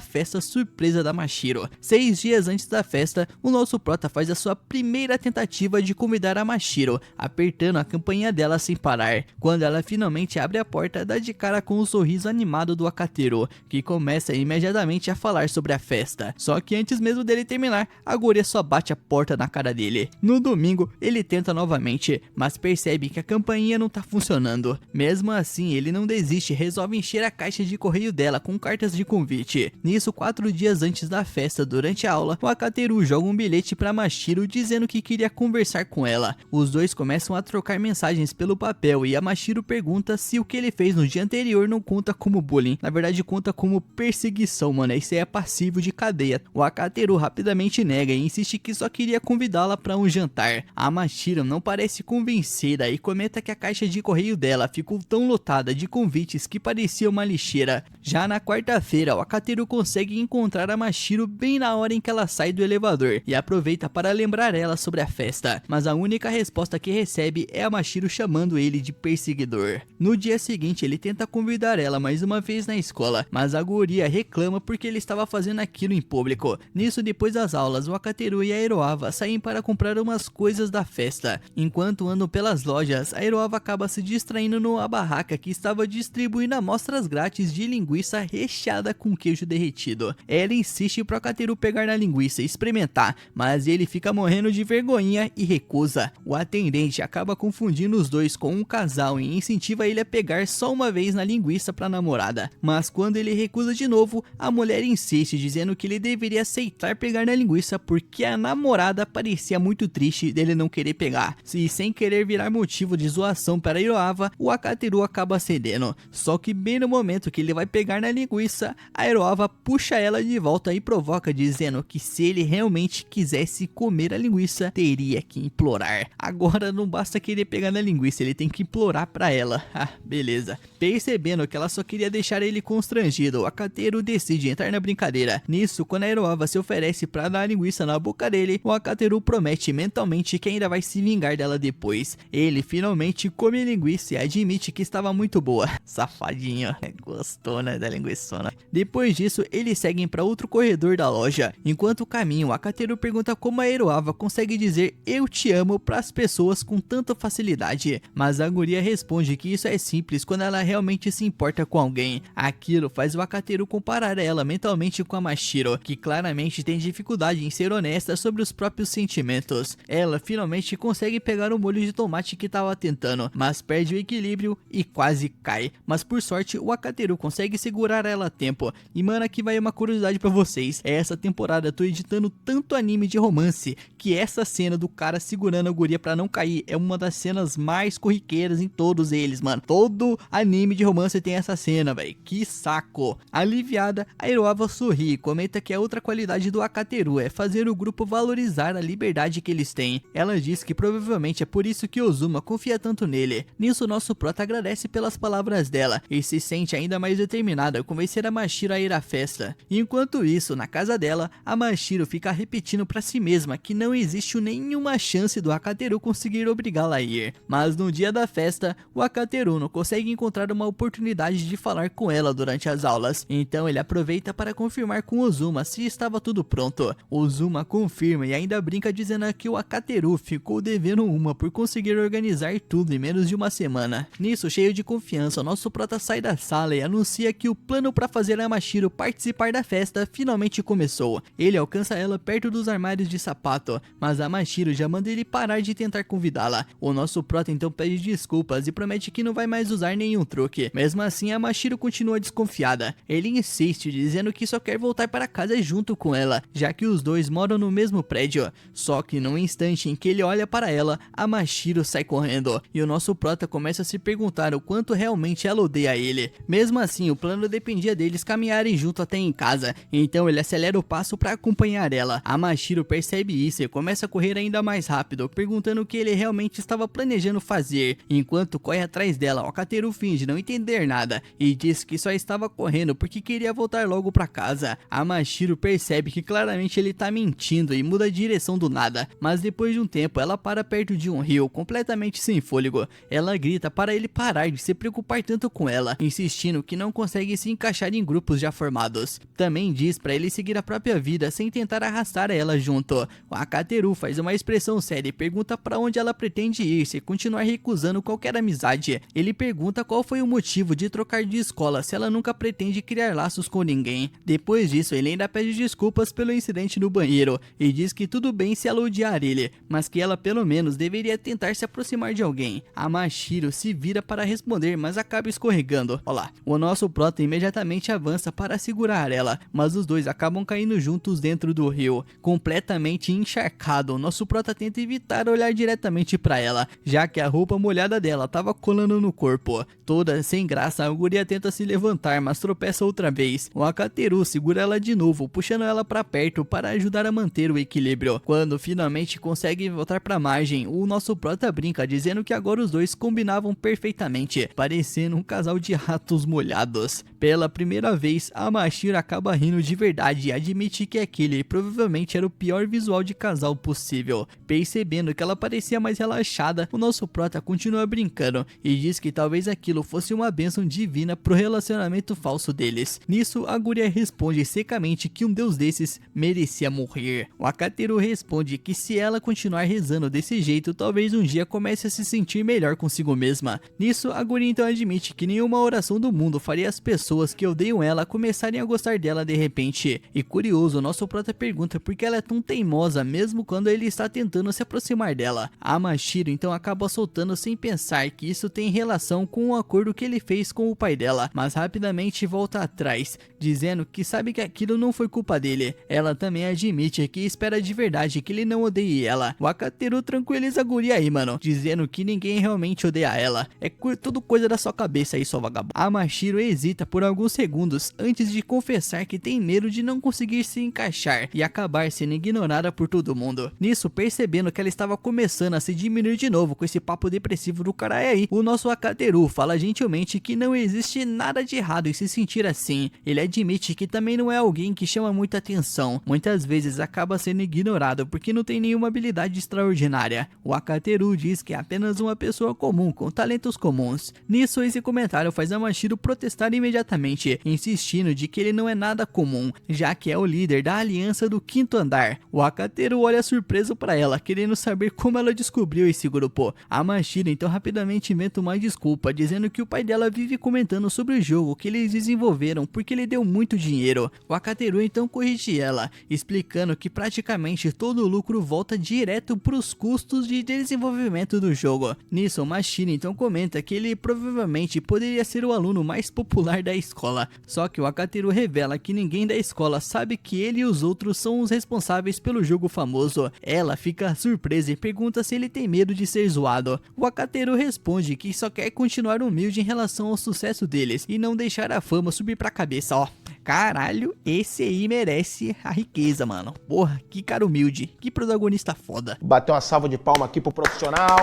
festa surpresa da Mashiro. 6 dias antes da festa, o nosso prota faz a sua primeira tentativa de convidar a Mashiro, apertando a campainha dela sem parar. Quando ela finalmente abre a porta, dá de cara com o sorriso animado do Akateru, que começa imediatamente a falar sobre a festa. Só que antes mesmo dele terminar, a guria só bate a porta na cara dele. No domingo, ele tenta novamente, mas percebe que a campainha não tá funcionando. Mesmo assim, ele não desiste e resolve encher a caixa de correio dela com cartas de convite. Nisso, 4 dias antes da festa, durante a aula, o Akateru joga um bilhete pra Mashiro dizendo que queria conversar com ela. Os dois começam a trocar mensagens pelo papel e a Mashiro pergunta se o que ele fez no dia anterior não conta como bullying. Na verdade, conta como perseguição, mano. Isso aí é passivo de cadeia. O Akateru rapidamente nega e insiste que só queria convidá-la para um jantar. A Mashiro não parece convencida e comenta que a caixa de correio dela ficou tão lotada de convites que parecia uma lixeira. Já na quarta-feira, o Akateru consegue encontrar a Mashiro bem na hora em que ela sai do elevador e aproveita para lembrar ela sobre a festa, mas a única resposta que recebe é a Mashiro chamando ele de perseguidor. No dia seguinte, ele tenta convidar ela mais uma vez na escola, mas a guria reclama porque ele estava fazendo aquilo em público. Nisso, depois das aulas, o Akateru e a Iroha saem para comprar umas coisas da festa. Enquanto andam pelas lojas, a Iroha acaba se distraindo numa barraca que estava distribuindo amostras grátis de linguiça recheada com queijo derretido. Ela insiste pro Akateru pegar na linguiça e experimentar, mas ele fica morrendo de vergonha e recusa. O atendente acaba confundindo os dois com um casal e incentiva ele a pegar só uma vez na linguiça pra namorada. Mas quando ele recusa de novo, a mulher insiste, dizendo que ele deveria aceitar pegar na linguiça porque a namorada parecia muito triste dele não querer pegar. E sem querer virar motivo de zoação para Iroha, o Akateru acaba cedendo. Só que bem no momento que ele vai pegar na linguiça, a Iroha puxa ela de volta e provoca, dizendo que se ele realmente quisesse comer a linguiça, teria que implorar. Agora não basta querer pegar na linguiça, ele tem que implorar pra ela. Ah, beleza. Percebendo que ela só queria deixar ele constrangido, o Akateru decide entrar na brincadeira. Nisso, quando a Iroha se oferece pra dar a linguiça na boca dele, o Akateru promete mentalmente que ainda vai se vingar dela depois. Ele finalmente come a linguiça e admite que estava muito boa. Safadinho, gostou, né, da linguiçona. Depois disso, eles seguem para outro corredor da loja. Enquanto caminham, o Akateru pergunta como a Iroha consegue dizer eu te amo para as pessoas com tanta facilidade, mas a guria responde que isso é simples quando ela realmente se importa com alguém. Aquilo faz o Akateru comparar ela mentalmente com a Mashiro, que claramente tem dificuldade em ser honesta sobre os próprios sentimentos. Ela finalmente consegue pegar o molho de tomate que estava tentando, mas perde o equilíbrio e quase cai. Mas por sorte, o Akateru consegue segurar ela a tempo. E mano, aqui vai uma curiosidade pra vocês. Essa temporada eu tô editando tanto anime de romance que essa cena do cara segurando a guria pra não cair é uma das cenas mais corriqueiras em todos eles, mano. Todo anime de romance tem essa cena, velho. Que saco. Aliviada, a Iroha sorri e comenta que a outra qualidade do Aketeru é fazer o grupo valorizar a liberdade que eles têm. Ela diz que provavelmente é por isso que Ozuma confia tanto nele. Nisso, nosso prota agradece pelas palavras dela e se sente ainda mais determinada a convencer a Mashiro a ir à festa. Enquanto isso, na casa dela, a Mashiro fica repetindo pra si mesma que não existe nenhuma chance do Aketeru conseguir obrigá-la a ir. Mas no dia da festa, o Aketeru não consegue encontrar uma oportunidade de falar com ela durante as aulas, então ele aproveita para confirmar com Ozuma se estava tudo pronto. Ozuma confirma e ainda brinca dizendo que o Aketeru ficou devendo uma por conseguir organizar tudo em menos de uma semana. Nisso, cheio de confiança, nosso prota sai da sala e anuncia que o plano para fazer a Mashiro participar da festa finalmente começou. Ele alcança ela perto dos armários de sapato, mas a Mashiro já manda ele parar de tentar convidá-la. O nosso prota então pede desculpas e promete que não vai mais usar nenhum truque. Mesmo assim, a Mashiro continua desconfiada. Ele insiste, dizendo que só quer voltar para casa junto com ela, já que os dois moram no mesmo prédio. Só que no instante em que ele olha para ela, a Mashiro sai correndo, e o nosso prota começa a se perguntar o quanto realmente ela odeia ele. Mesmo assim, o plano dependia deles caminharem junto até em casa, então ele acelera o passo para acompanhar ela. A Mashiro percebe isso e começa a correr ainda mais rápido, perguntando o que ele realmente estava planejando fazer. Enquanto corre atrás dela, o Aketeru finge não entender nada e diz que só estava correndo porque queria voltar logo para casa. A Mashiro percebe que claramente ele tá mentindo e muda a direção do nada, mas depois de um tempo ela para perto de um rio, completamente sem fôlego. Ela grita para ele parar de se preocupar tanto com ela, insistindo que não consegue se encaixar em grupos já formados. Também diz para ele seguir a própria vida sem tentar arrastar ela junto. O Aketeru faz uma expressão séria e pergunta para onde ela pretende ir se continuar recusando qualquer amizade. Ele pergunta qual foi o motivo de trocar de escola se ela nunca pretende criar laços com ninguém. Depois disso, ele ainda pede desculpas pelo incidente no banheiro e diz que tudo bem se ela odiar ele, mas que ela pelo menos deveria tentar se aproximar de alguém. A Mashiro se vira para responder, mas acaba escorregando. Olá, o nosso prota imediatamente avança para segurar ela, mas os dois acabam caindo juntos dentro do rio. Completamente encharcado, nosso prota tenta evitar olhar diretamente para ela, já que a roupa molhada dela estava colando no corpo. Toda sem graça, a guria tenta se levantar, mas tropeça outra vez. O Aketeru segura ela de novo, puxando ela para perto para ajudar a manter o equilíbrio. Quando finalmente consegue voltar para a margem, o nosso prota brinca dizendo que agora os dois combinavam perfeitamente, parecendo um casal de ratos molhados. Pela primeira vez, a Mashiro acaba rindo de verdade e admite que aquele provavelmente era o pior visual de casal possível. Percebendo que ela parecia mais relaxada, o nosso prota continua brincando e diz que talvez aquilo fosse uma bênção divina pro relacionamento falso deles. Nisso, a guria responde secamente que um deus desses merecia morrer. O Aketeru responde que se ela continuar rezando desse jeito, talvez um dia comece a se sentir melhor consigo mesma. Nisso, a guria então admite que nenhuma oração do mundo faria as pessoas que odeiam ela começarem a gostar dela de repente. E curioso, o nosso prota pergunta por que ela é tão teimosa mesmo quando ele está tentando se aproximar dela. A Mashiro então acaba soltando sem pensar que isso tem relação com o acordo que ele fez com o pai dela, mas rapidamente volta atrás, dizendo que sabe que aquilo não foi culpa dele. Ela também admite que espera de verdade que ele não odeie ela. O Aketeru tranquiliza a guria aí, mano, dizendo que ninguém realmente odeia ela. É tudo coisa da sua cabeça aí, sua vagabunda. A Mashiro hesita por alguns segundos antes de confessar que tem medo de não conseguir se encaixar e acabar sendo ignorada por todo mundo. Nisso, percebendo que ela estava começando a se diminuir de novo com esse papo depressivo do caralho aí, o nosso Aketeru fala gentilmente que não existe nada de errado em se sentir assim. Ele admite que também não é alguém que chama muita atenção, muitas vezes acaba sendo ignorado porque não tem nenhuma habilidade extraordinária. O Aketeru diz que é apenas uma pessoa comum com talentos comuns. Nisso, esse comentário faz a Mashiro protestar imediatamente, insistindo de que ele não é nada comum, já que é o líder da aliança do quinto andar. O Aketeru olha surpreso para ela, querendo saber como ela descobriu esse grupo. A Mashiro então rapidamente inventa uma desculpa, dizendo que o pai dela vive comentando sobre o jogo que eles desenvolveram porque ele deu muito dinheiro. O Aketeru então corrige ela, explicando que praticamente todo o lucro volta direto para os custos de desenvolvimento do jogo. Nisso, Mashiro então comenta que ele provavelmente poderia ser o aluno mais popular da escola, só que o Aketeru revela que ninguém da escola sabe que ele e os outros são os responsáveis pelo jogo famoso. Ela fica surpresa e pergunta se ele tem medo de ser zoado. O Akateru responde que só quer continuar humilde em relação ao sucesso deles e não deixar a fama subir pra cabeça, ó. Caralho, esse aí merece a riqueza, mano. Porra, que cara humilde, que protagonista foda. Bateu uma salva de palma aqui pro profissional.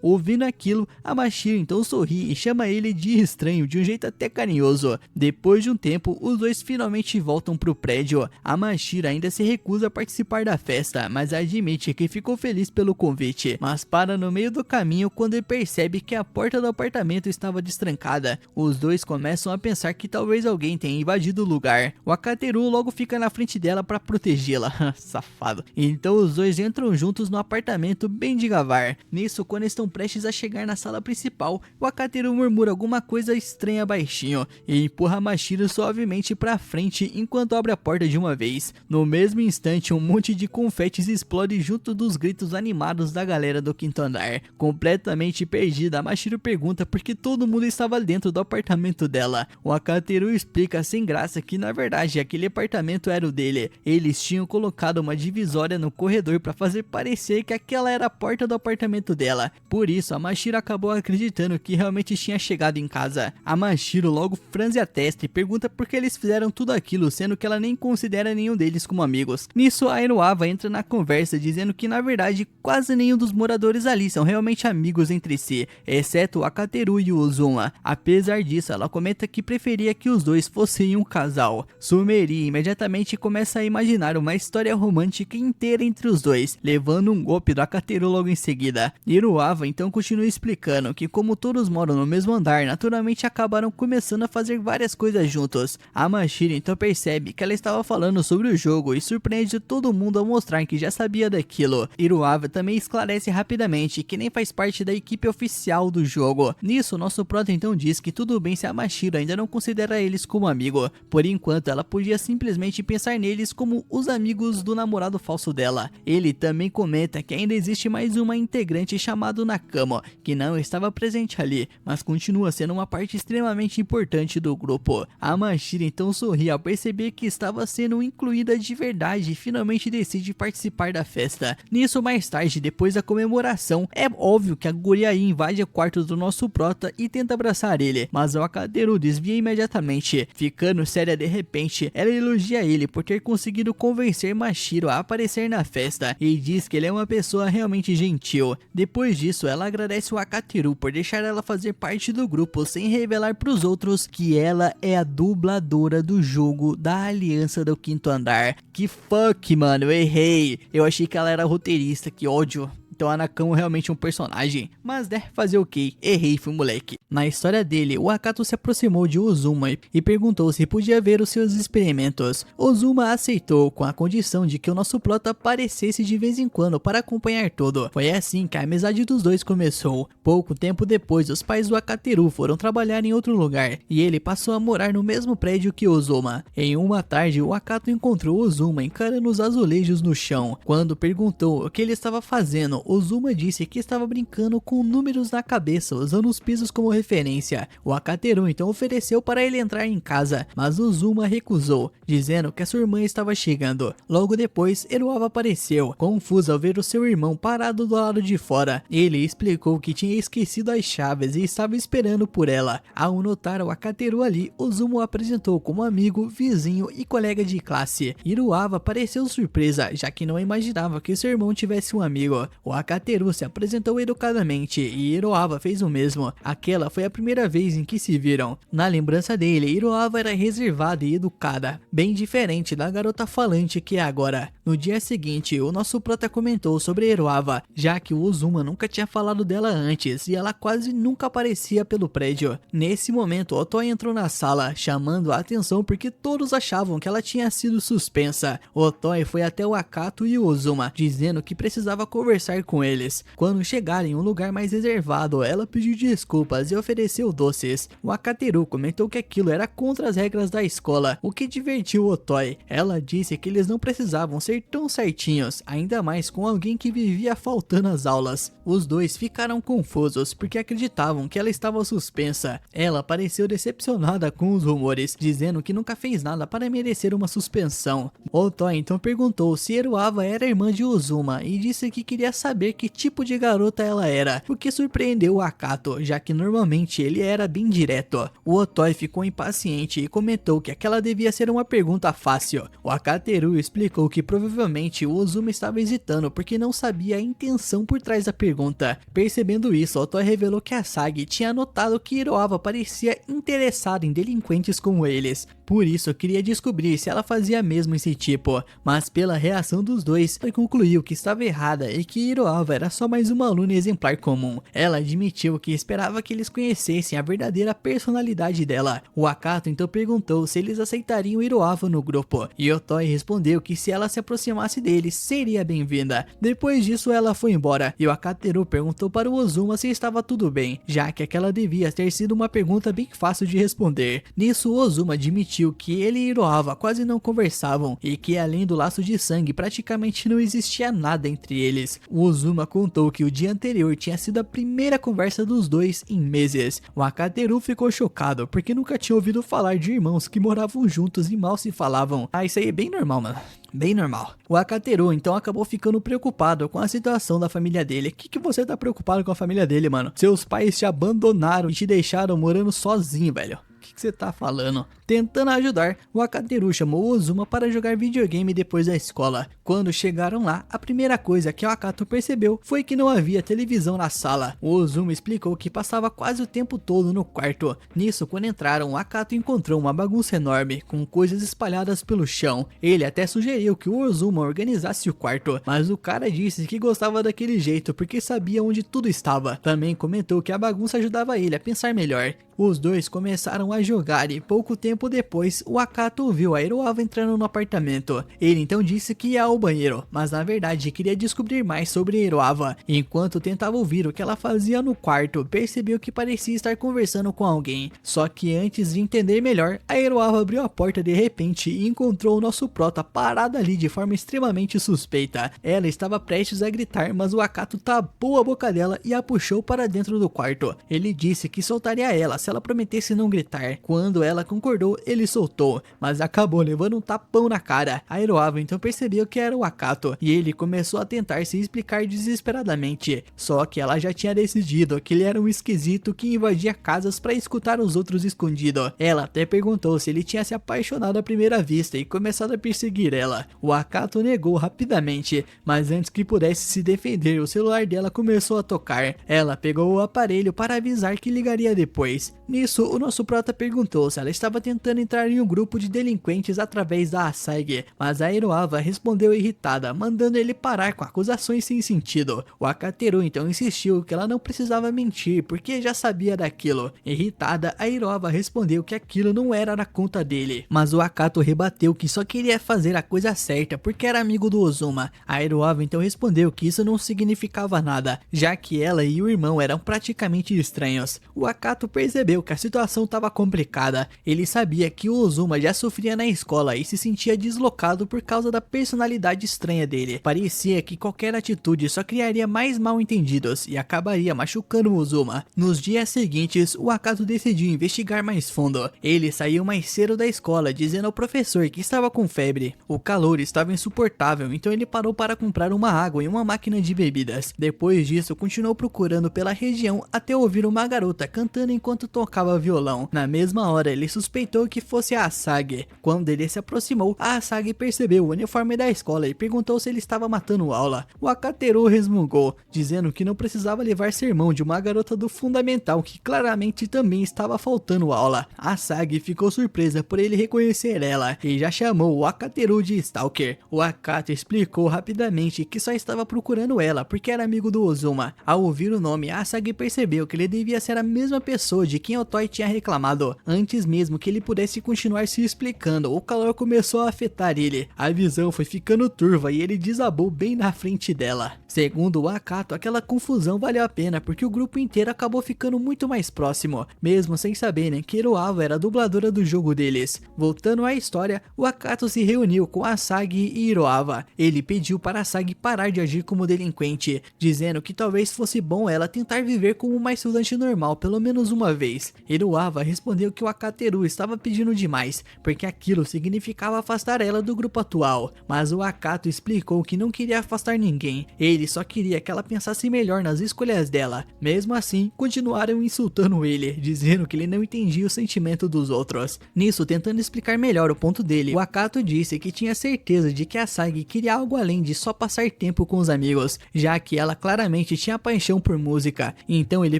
Ouvindo aquilo, a Mashiro então sorri e chama ele de estranho de um jeito até carinhoso. Depois de um tempo, os dois finalmente voltam pro prédio. A Mashiro ainda se recusa a participar da festa, mas admite que ficou feliz pelo convite, mas para no meio do caminho quando ele percebe que a porta do apartamento estava destrancada. Os dois começam a pensar que talvez alguém tenha invadido o lugar. O Akateru logo fica na frente dela para protegê-la. Safado. Então os dois entram juntos no apartamento bem devagar. Nisso, quando estão prestes a chegar na sala principal, o Akateru murmura alguma coisa estranha baixinho e empurra a Mashiro suavemente pra frente enquanto abre a porta de uma vez. No mesmo instante, um monte de confetes explode junto dos gritos animados da galera do quinto andar. Completamente perdida, a Mashiro pergunta por que todo mundo estava dentro do apartamento dela. O Akateru explica sem graça que na verdade aquele apartamento era o dele. Eles tinham colocado uma divisória no corredor para fazer parecer que aquela era a porta do apartamento dela. Por isso, a Mashiro acabou acreditando que realmente tinha chegado em casa. A Mashiro logo franze a testa e pergunta por que eles fizeram tudo aquilo, sendo que ela nem considera nenhum deles como amigos. Nisso, a Iroava entra na conversa dizendo que na verdade quase nenhum dos moradores ali são realmente amigos entre si, exceto o Akateru e o Ozuma. Apesar disso, ela comenta que preferia que os dois fossem um casal. Sumeri imediatamente começa a imaginar uma história romântica inteira entre os dois, levando um golpe do Akateru logo em seguida. Iroava então continua explicando que como todos moram no mesmo andar, naturalmente acabaram começando a fazer várias coisas juntos. A Mashiro então percebe que ela estava falando sobre o jogo e surpreende todo mundo ao mostrar que já sabia daquilo. Iroava também esclarece rapidamente que nem faz parte da equipe oficial do jogo. Nisso, nosso prota então diz que tudo bem se a Mashiro ainda não considera eles como amigo. Por enquanto, ela podia simplesmente pensar neles como os amigos do namorado falso dela. Ele também comenta que ainda existe mais uma integrante chamada Nakamo, que não estava presente ali, mas continua sendo uma parte extremamente importante do grupo. A Mashiro então sorri ao perceber que estava sendo incluída de verdade e finalmente decide participar da festa. Nisso, mais tarde, depois da comemoração, é óbvio que a guria invade o quarto do nosso prota e tenta abraçar ele, mas o Akateru desvia imediatamente. Ficando séria de repente, ela elogia ele por ter conseguido convencer Mashiro a aparecer na festa e diz que ele é uma pessoa realmente gentil. Depois disso, ela agradece o Akateru por deixar ela fazer parte do grupo sem revelar pros outros que ela é a dubladora do jogo da Aliança do Quinto Andar. Que fuck, mano, eu errei. Eu achei que ela era roteirista, que ódio. Então a Nakamo realmente é um personagem, mas deve fazer o quê? Errei, fui moleque. Na história dele, o Akato se aproximou de Ozuma e perguntou se podia ver os seus experimentos. Ozuma aceitou com a condição de que o nosso prota aparecesse de vez em quando para acompanhar tudo. Foi assim que a amizade dos dois começou. Pouco tempo depois, os pais do Akateru foram trabalhar em outro lugar e ele passou a morar no mesmo prédio que Ozuma. Em uma tarde, o Akato encontrou Ozuma encarando os azulejos no chão. Quando perguntou o que ele estava fazendo, Ozuma disse que estava brincando com números na cabeça, usando os pisos como referência. O Akateru então ofereceu para ele entrar em casa, mas Ozuma recusou, dizendo que a sua irmã estava chegando. Logo depois, Iroava apareceu, confuso ao ver o seu irmão parado do lado de fora. Ele explicou que tinha esquecido as chaves e estava esperando por ela. Ao notar o Akateru ali, Ozuma o apresentou como amigo, vizinho e colega de classe. Iroava pareceu surpresa, já que não imaginava que seu irmão tivesse um amigo. O Akateru se apresentou educadamente e Iroava fez o mesmo. Aquela foi a primeira vez em que se viram. Na lembrança dele, Iroava era reservada e educada, bem diferente da garota falante que é agora. No dia seguinte, o nosso prota comentou sobre Iroava, já que o Ozuma nunca tinha falado dela antes e ela quase nunca aparecia pelo prédio. Nesse momento, Otoi entrou na sala, chamando a atenção porque todos achavam que ela tinha sido suspensa. Otoi foi até o Akato e o Ozuma, dizendo que precisava conversar estar com eles. Quando chegaram em um lugar mais reservado, ela pediu desculpas e ofereceu doces. O Aketeru comentou que aquilo era contra as regras da escola, o que divertiu o Otoy. Ela disse que eles não precisavam ser tão certinhos, ainda mais com alguém que vivia faltando às aulas. Os dois ficaram confusos porque acreditavam que ela estava suspensa. Ela pareceu decepcionada com os rumores, dizendo que nunca fez nada para merecer uma suspensão. Otoy então perguntou se Iruava era irmã de Uzuma e disse que queria saber que tipo de garota ela era, o que surpreendeu o Akato, já que normalmente ele era bem direto. O Otoy ficou impaciente e comentou que aquela devia ser uma pergunta fácil. O Aketeru explicou que provavelmente o Uzuma estava hesitando porque não sabia a intenção por trás da pergunta. Percebendo isso, Otoy revelou que a Asagi tinha notado que Iruava parecia interessada em delinquentes como eles. Por isso, queria descobrir se ela fazia mesmo esse tipo, mas pela reação dos dois, ela concluiu que estava errada e que Iruava era só mais uma aluna exemplar comum. Ela admitiu que esperava que eles conhecessem a verdadeira personalidade dela. O Akato então perguntou se eles aceitariam Iruava no grupo, e Otoy respondeu que se ela se aproximasse deles, seria bem-vinda. Depois disso, ela foi embora, e o Aketeru perguntou para o Uzuma se estava tudo bem, já que aquela devia ter sido uma pergunta bem fácil de responder. Nisso, o Uzuma admitiu que ele e Iruava quase não conversavam e que além do laço de sangue praticamente não existia nada entre eles. O Uzuma contou que o dia anterior tinha sido a primeira conversa dos dois em meses. O Aketeru ficou chocado porque nunca tinha ouvido falar de irmãos que moravam juntos e mal se falavam. Isso aí é bem normal, mano. Bem normal. O Aketeru então acabou ficando preocupado com a situação da família dele. O que você tá preocupado com a família dele, mano? Seus pais te abandonaram e te deixaram morando sozinho, velho. O que você tá falando? Tentando ajudar, o Aketeru chamou o Uzuma para jogar videogame depois da escola. Quando chegaram lá, a primeira coisa que o Akato percebeu foi que não havia televisão na sala. O Uzuma explicou que passava quase o tempo todo no quarto. Nisso, quando entraram, o Akato encontrou uma bagunça enorme, com coisas espalhadas pelo chão. Ele até sugeriu que o Uzuma organizasse o quarto, mas o cara disse que gostava daquele jeito porque sabia onde tudo estava. Também comentou que a bagunça ajudava ele a pensar melhor. Os dois começaram a jogar e pouco tempo depois o Akato viu a Iruava entrando no apartamento. Ele então disse que ia ao banheiro, mas na verdade queria descobrir mais sobre a Iruava. Enquanto tentava ouvir o que ela fazia no quarto, percebeu que parecia estar conversando com alguém. Só que antes de entender melhor, a Iruava abriu a porta de repente e encontrou o nosso prota parado ali de forma extremamente suspeita. Ela estava prestes a gritar, mas o Akato tapou a boca dela e a puxou para dentro do quarto. Ele disse que soltaria ela se ela prometesse não gritar. Quando ela concordou, ele soltou, mas acabou levando um tapão na cara. A Iruava então percebeu que era o Akato e ele começou a tentar se explicar desesperadamente. Só que ela já tinha decidido que ele era um esquisito que invadia casas para escutar os outros escondido. Ela até perguntou se ele tinha se apaixonado à primeira vista e começado a perseguir ela. O Akato negou rapidamente, mas antes que pudesse se defender, o celular dela começou a tocar. Ela pegou o aparelho para avisar que ligaria depois. Nisso, o nosso prota perguntou se ela estava tentando entrar em um grupo de delinquentes através da Asagi, mas a Iruava respondeu irritada, mandando ele parar com acusações sem sentido. O Aketeru então insistiu que ela não precisava mentir, porque já sabia daquilo. Irritada, a Iruava respondeu que aquilo não era na conta dele, mas o Akato rebateu que só queria fazer a coisa certa porque era amigo do Uzuma. A Iruava então respondeu que isso não significava nada, já que ela e o irmão eram praticamente estranhos. O Akato percebeu que a situação estava complicada. Ele sabia que o Uzuma já sofria na escola e se sentia deslocado por causa da personalidade estranha dele. Parecia que qualquer atitude só criaria mais mal-entendidos e acabaria machucando o Uzuma. Nos dias seguintes, o Akato decidiu investigar mais fundo. Ele saiu mais cedo da escola, dizendo ao professor que estava com febre. O calor estava insuportável, então ele parou para comprar uma água e uma máquina de bebidas. Depois disso, continuou procurando pela região até ouvir uma garota cantando enquanto tocava violão. Na mesma hora, ele suspeitou que fosse a Asagi. Quando ele se aproximou, a Asagi percebeu o uniforme da escola e perguntou se ele estava matando aula. O Aketeru resmungou, dizendo que não precisava levar sermão de uma garota do fundamental que claramente também estava faltando aula. A Asagi ficou surpresa por ele reconhecer ela e já chamou o Aketeru de Stalker. O Akato explicou rapidamente que só estava procurando ela porque era amigo do Uzuma. Ao ouvir o nome, a Asagi percebeu que ele devia ser a mesma pessoa de quem quem Otoy tinha reclamado. Antes mesmo que ele pudesse continuar se explicando, o calor começou a afetar ele. A visão foi ficando turva e ele desabou bem na frente dela. Segundo o Akato, aquela confusão valeu a pena porque o grupo inteiro acabou ficando muito mais próximo, mesmo sem saberem que Iroava era a dubladora do jogo deles. Voltando à história, o Akato se reuniu com Asagi e Iroava. Ele pediu para Asagi parar de agir como delinquente, dizendo que talvez fosse bom ela tentar viver como uma estudante normal pelo menos uma vez. Iroava respondeu que o Akateru estava pedindo demais, porque aquilo significava afastar ela do grupo atual, mas o Akato explicou que não queria afastar ninguém, ele só queria que ela pensasse melhor nas escolhas dela. Mesmo assim, continuaram insultando ele, dizendo que ele não entendia o sentimento dos outros. Nisso, tentando explicar melhor o ponto dele, o Akato disse que tinha certeza de que a Asagi queria algo além de só passar tempo com os amigos, já que ela claramente tinha paixão por música. Então ele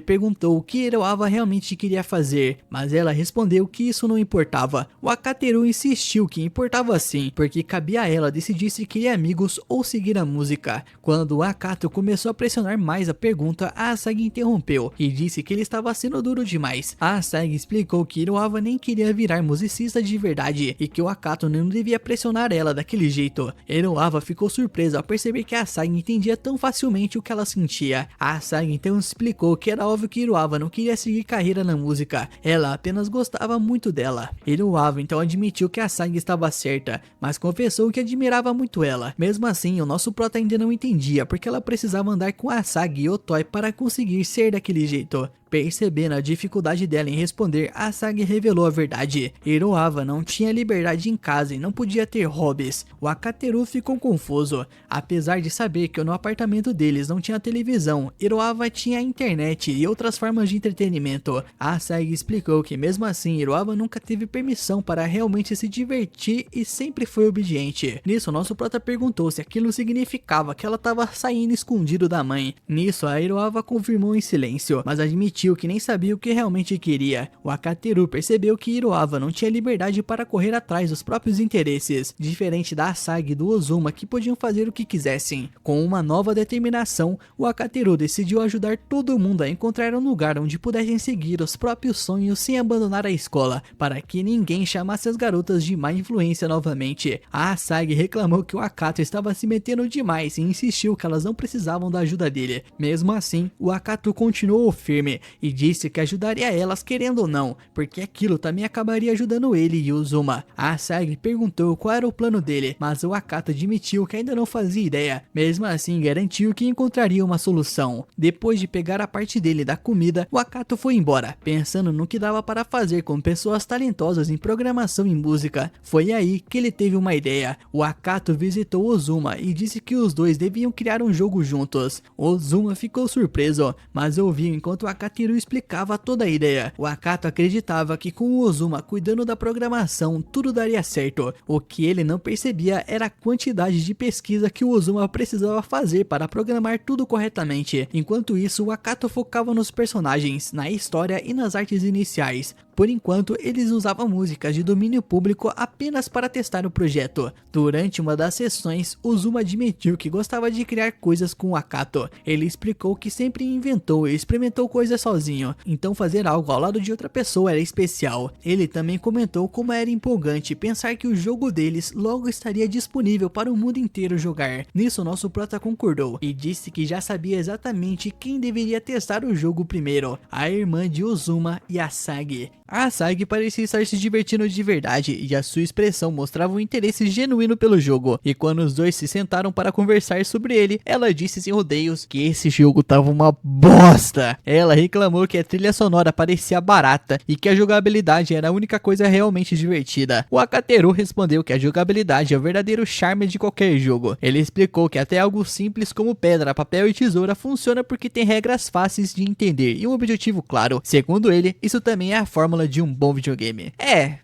perguntou o que Iroava realmente queria fazer, mas ela respondeu que isso não importava. O Akateru insistiu que importava sim, porque cabia a ela decidir se queria amigos ou seguir a música. Quando o Akato começou a pressionar mais a pergunta, a Asagi interrompeu e disse que ele estava sendo duro demais. A Asagi explicou que Iroava nem queria virar musicista de verdade e que o Akato não devia pressionar ela daquele jeito. Iroava ficou surpresa ao perceber que a Asagi entendia tão facilmente o que ela sentia. A Asagi então explicou que era óbvio que Iroava não queria seguir carreira na música, ela apenas gostava muito dela. Iroava então admitiu que a Asagi estava certa, mas confessou que admirava muito ela. Mesmo assim, o nosso prota ainda não entendia porque ela precisava andar com a Asagi e Otoy para conseguir ser daquele jeito. Percebendo a dificuldade dela em responder, a Asagi revelou a verdade. Iroava não tinha liberdade em casa e não podia ter hobbies. O Akateru ficou confuso. Apesar de saber que no apartamento deles não tinha televisão, Iroava tinha internet e outras formas de entretenimento. A Asagi explicou que mesmo assim Iroava nunca teve permissão para realmente se divertir e sempre foi obediente. Nisso, nosso prota perguntou se aquilo significava que ela estava saindo escondido da mãe. Nisso, a Iroava confirmou em silêncio, mas admitiu que nem sabia o que realmente queria. O Akateru percebeu que Iroava não tinha liberdade para correr atrás dos próprios interesses, diferente da Asagi e do Ozuma que podiam fazer o que quisessem. Com uma nova determinação, o Akateru decidiu ajudar todo mundo a encontrar um lugar onde pudessem seguir os próprios sonhos sem abandonar a escola, para que ninguém chamasse as garotas de má influência novamente. A Asagi reclamou que o Akato estava se metendo demais e insistiu que elas não precisavam da ajuda dele. Mesmo assim, o Akato continuou firme e disse que ajudaria elas querendo ou não, porque aquilo também acabaria ajudando ele e Uzuma. A Asagi perguntou qual era o plano dele, mas o Akato admitiu que ainda não fazia ideia. Mesmo assim, garantiu que encontraria uma solução. Depois de pegar a parte dele da comida, o Akato foi embora, pensando no que dava para fazer com pessoas talentosas em programação e música. Foi aí que ele teve uma ideia. O Akato visitou Ozuma e disse que os dois deviam criar um jogo juntos. Ozuma ficou surpreso, mas ouviu enquanto o Akateru explicava toda a ideia. O Akato acreditava que com o Ozuma cuidando da programação tudo daria certo. O que ele não percebia era a quantidade de pesquisa que o Ozuma precisava fazer para programar tudo corretamente. Enquanto isso, o Akato focava nos personagens, na história e nas artes iniciais. Por enquanto, eles usavam músicas de domínio público apenas para testar o projeto. Durante uma das sessões, Ozuma admitiu que gostava de criar coisas com o Akato. Ele explicou que sempre inventou e experimentou coisas sozinho, então fazer algo ao lado de outra pessoa era especial. Ele também comentou como era empolgante pensar que o jogo deles logo estaria disponível para o mundo inteiro jogar. Nisso, nosso prota concordou e disse que já sabia exatamente quem deveria testar o jogo primeiro, a irmã de Ozuma e a Asagi. A Asagi parecia estar se divertindo de verdade e a sua expressão mostrava um interesse genuíno pelo jogo, e quando os dois se sentaram para conversar sobre ele, ela disse sem rodeios que esse jogo tava uma bosta. Ela reclamou que a trilha sonora parecia barata e que a jogabilidade era a única coisa realmente divertida. O Akateru respondeu que a jogabilidade é o verdadeiro charme de qualquer jogo. Ele explicou que até algo simples como pedra, papel e tesoura funciona porque tem regras fáceis de entender e um objetivo claro. Segundo ele, isso também é a forma fórmula de um bom videogame.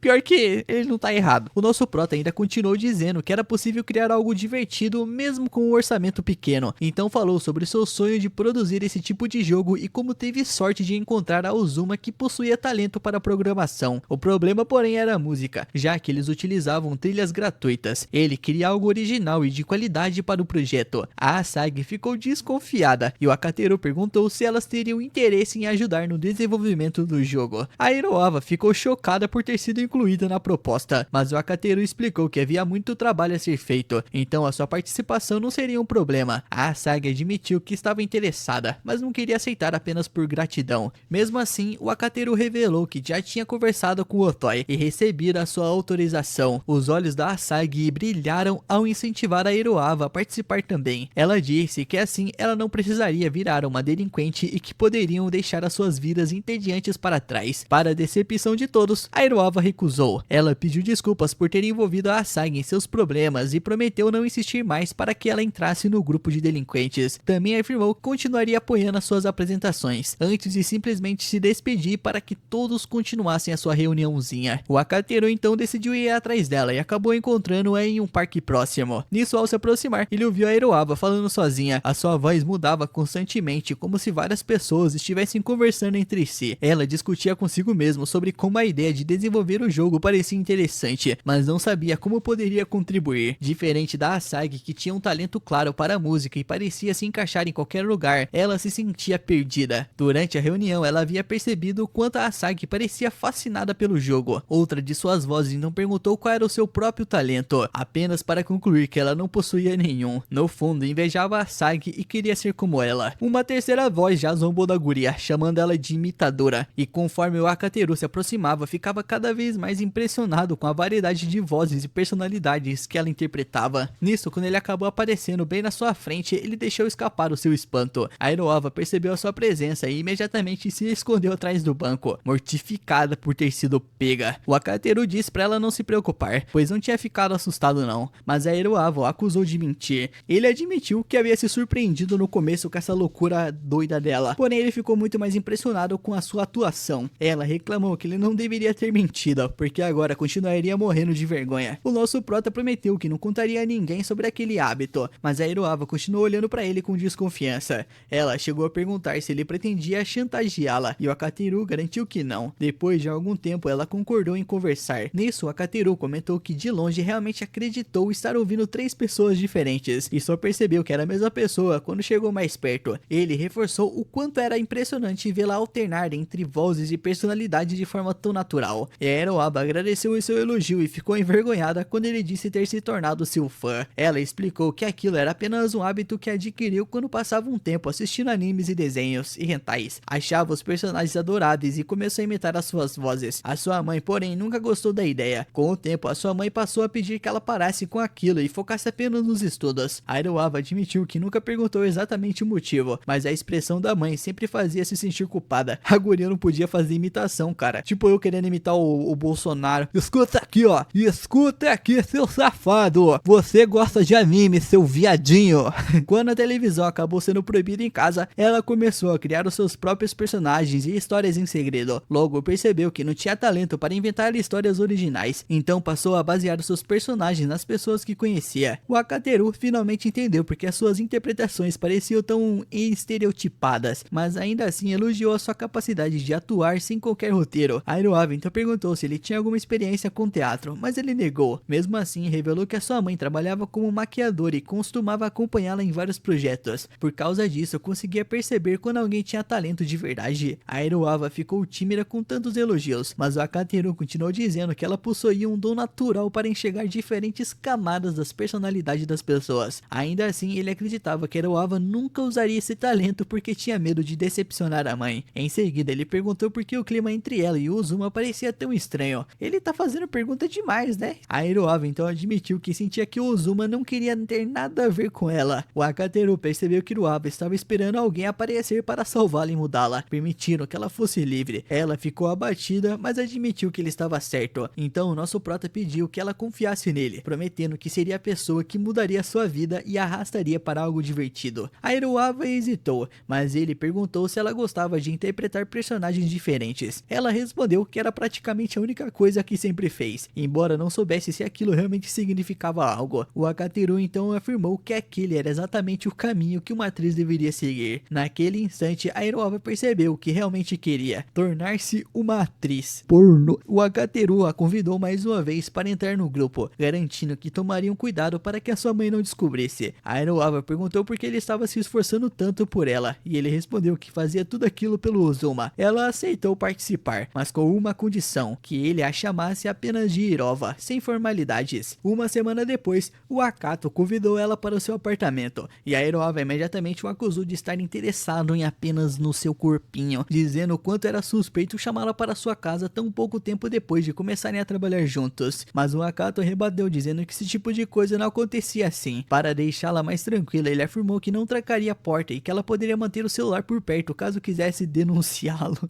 Pior que ele não tá errado. O nosso prota ainda continuou dizendo que era possível criar algo divertido mesmo com um orçamento pequeno. Então falou sobre seu sonho de produzir esse tipo de jogo e como teve sorte de encontrar a Uzuma, que possuía talento para programação. O problema, porém, era a música, já que eles utilizavam trilhas gratuitas. Ele queria algo original e de qualidade para o projeto. A Asagi ficou desconfiada e o Akateru perguntou se elas teriam interesse em ajudar no desenvolvimento do jogo. A Iroava ficou chocada por ter sido incluída na proposta, mas o Akateru explicou que havia muito trabalho a ser feito, então a sua participação não seria um problema. A Asagi admitiu que estava interessada, mas não queria aceitar apenas por gratidão. Mesmo assim, o Akateru revelou que já tinha conversado com o Otoi e recebido a sua autorização. Os olhos da Asagi brilharam ao incentivar a Iroava a participar também. Ela disse que assim ela não precisaria virar uma delinquente e que poderiam deixar as suas vidas entediantes para trás. Para a decepção de todos, a Iroava recusou. Ela pediu desculpas por ter envolvido a Asagi em seus problemas e prometeu não insistir mais para que ela entrasse no grupo de delinquentes. Também afirmou que continuaria apoiando as suas apresentações, antes de simplesmente se despedir para que todos continuassem a sua reuniãozinha. O Akateru então decidiu ir atrás dela e acabou encontrando-a em um parque próximo. Nisso, ao se aproximar, ele ouviu a Iroava falando sozinha. A sua voz mudava constantemente, como se várias pessoas estivessem conversando entre si. Ela discutia consigo mesma sobre como a ideia de desenvolver o jogo parecia interessante, mas não sabia como poderia contribuir. Diferente da Asagi, que tinha um talento claro para a música e parecia se encaixar em qualquer lugar, ela se sentia perdida. Durante a reunião, ela havia percebido o quanto a Asagi parecia fascinada pelo jogo. Outra de suas vozes então perguntou qual era o seu próprio talento, apenas para concluir que ela não possuía nenhum. No fundo, invejava a Asagi e queria ser como ela. Uma terceira voz já zombou da guria, chamando ela de imitadora, e conforme o Akateru se aproximava, ficava cada vez mais impressionado com a variedade de vozes e personalidades que ela interpretava. Nisso, quando ele acabou aparecendo bem na sua frente, ele deixou escapar o seu espanto. A Iroava percebeu a sua presença e imediatamente se escondeu atrás do banco, mortificada por ter sido pega. O Akateru disse para ela não se preocupar, pois não tinha ficado assustado não, mas a Iroava o acusou de mentir. Ele admitiu que havia se surpreendido no começo com essa loucura doida dela, porém ele ficou muito mais impressionado com a sua atuação. Ela reclamou que ele não deveria ter mentido, porque agora continuaria morrendo de vergonha. O nosso prota prometeu que não contaria a ninguém sobre aquele hábito, mas a Iroava continuou olhando para ele com desconfiança. Ela chegou a perguntar se ele pretendia chantageá-la, e o Akateru garantiu que não. Depois de algum tempo, ela concordou em conversar. Nisso, o Akateru comentou que de longe realmente acreditou estar ouvindo 3 pessoas diferentes, e só percebeu que era a mesma pessoa quando chegou mais perto. Ele reforçou o quanto era impressionante vê-la alternar entre vozes e personalidade de forma tão natural. E a Iroava agradeceu o seu elogio e ficou envergonhada quando ele disse ter se tornado seu fã. Ela explicou que aquilo era apenas um hábito que adquiriu quando passava um tempo assistindo animes e desenhos e hentais. Achava os personagens adoráveis e começou a imitar as suas vozes. A sua mãe, porém, nunca gostou da ideia. Com o tempo, a sua mãe passou a pedir que ela parasse com aquilo e focasse apenas nos estudos. A Iroava admitiu que nunca perguntou exatamente o motivo, mas a expressão da mãe sempre fazia se sentir culpada. A guria não podia fazer imitação, cara. Tipo eu querendo imitar o Bolsonaro. Escuta aqui, ó. Escuta aqui, seu safado. Você gosta de anime, seu viadinho. Quando a televisão acabou sendo proibida em casa, ela começou a criar os seus próprios personagens e histórias em segredo. Logo percebeu que não tinha talento para inventar histórias originais, então passou a basear os seus personagens nas pessoas que conhecia. O Akateru finalmente entendeu porque as suas interpretações pareciam tão estereotipadas, mas ainda assim elogiou a sua capacidade de atuar sem qualquer roteiro. A Iroava então perguntou se ele tinha alguma experiência com teatro, mas ele negou. Mesmo assim, revelou que a sua mãe trabalhava como maquiadora e costumava acompanhá-la em vários projetos. Por causa disso, conseguia perceber quando alguém tinha talento de verdade. A Iroava ficou tímida com tantos elogios, mas o Akateru continuou dizendo que ela possuía um dom natural para enxergar diferentes camadas das personalidades das pessoas. Ainda assim, ele acreditava que a Iroava nunca usaria esse talento porque tinha medo de decepcionar a mãe. Em seguida, ele perguntou por que o clima entre ela e o Uzuma parecia tão estranho. Ele tá fazendo pergunta demais, né? A Iroava então admitiu que sentia que o Uzuma não queria ter nada a ver com ela. O Akateru percebeu que Iroava estava esperando alguém aparecer para salvá-la e mudá-la, permitindo que ela fosse livre. Ela ficou abatida, mas admitiu que ele estava certo. Então o nosso prota pediu que ela confiasse nele, prometendo que seria a pessoa que mudaria sua vida e a arrastaria para algo divertido. A Iroava hesitou, mas ele perguntou se ela gostava de interpretar personagens diferentes. Ela Ela respondeu que era praticamente a única coisa que sempre fez, embora não soubesse se aquilo realmente significava algo. O Aketeru então afirmou que aquele era exatamente o caminho que uma atriz deveria seguir. Naquele instante, a Iroha percebeu o que realmente queria: tornar-se uma atriz pornô. O Aketeru a convidou mais uma vez para entrar no grupo, garantindo que tomariam cuidado para que a sua mãe não descobrisse. A Iroha perguntou por que ele estava se esforçando tanto por ela, e ele respondeu que fazia tudo aquilo pelo Uzuma. Ela aceitou participar, mas com uma condição: que ele a chamasse apenas de Irova, sem formalidades. Uma semana depois, o Akato convidou ela para o seu apartamento, e a Iroha imediatamente o acusou de estar interessado em apenas no seu corpinho, dizendo o quanto era suspeito chamá-la para sua casa tão pouco tempo depois de começarem a trabalhar juntos. Mas o Akato rebateu, dizendo que esse tipo de coisa não acontecia assim. Para deixá-la mais tranquila, ele afirmou que não trancaria a porta e que ela poderia manter o celular por perto caso quisesse denunciá-lo.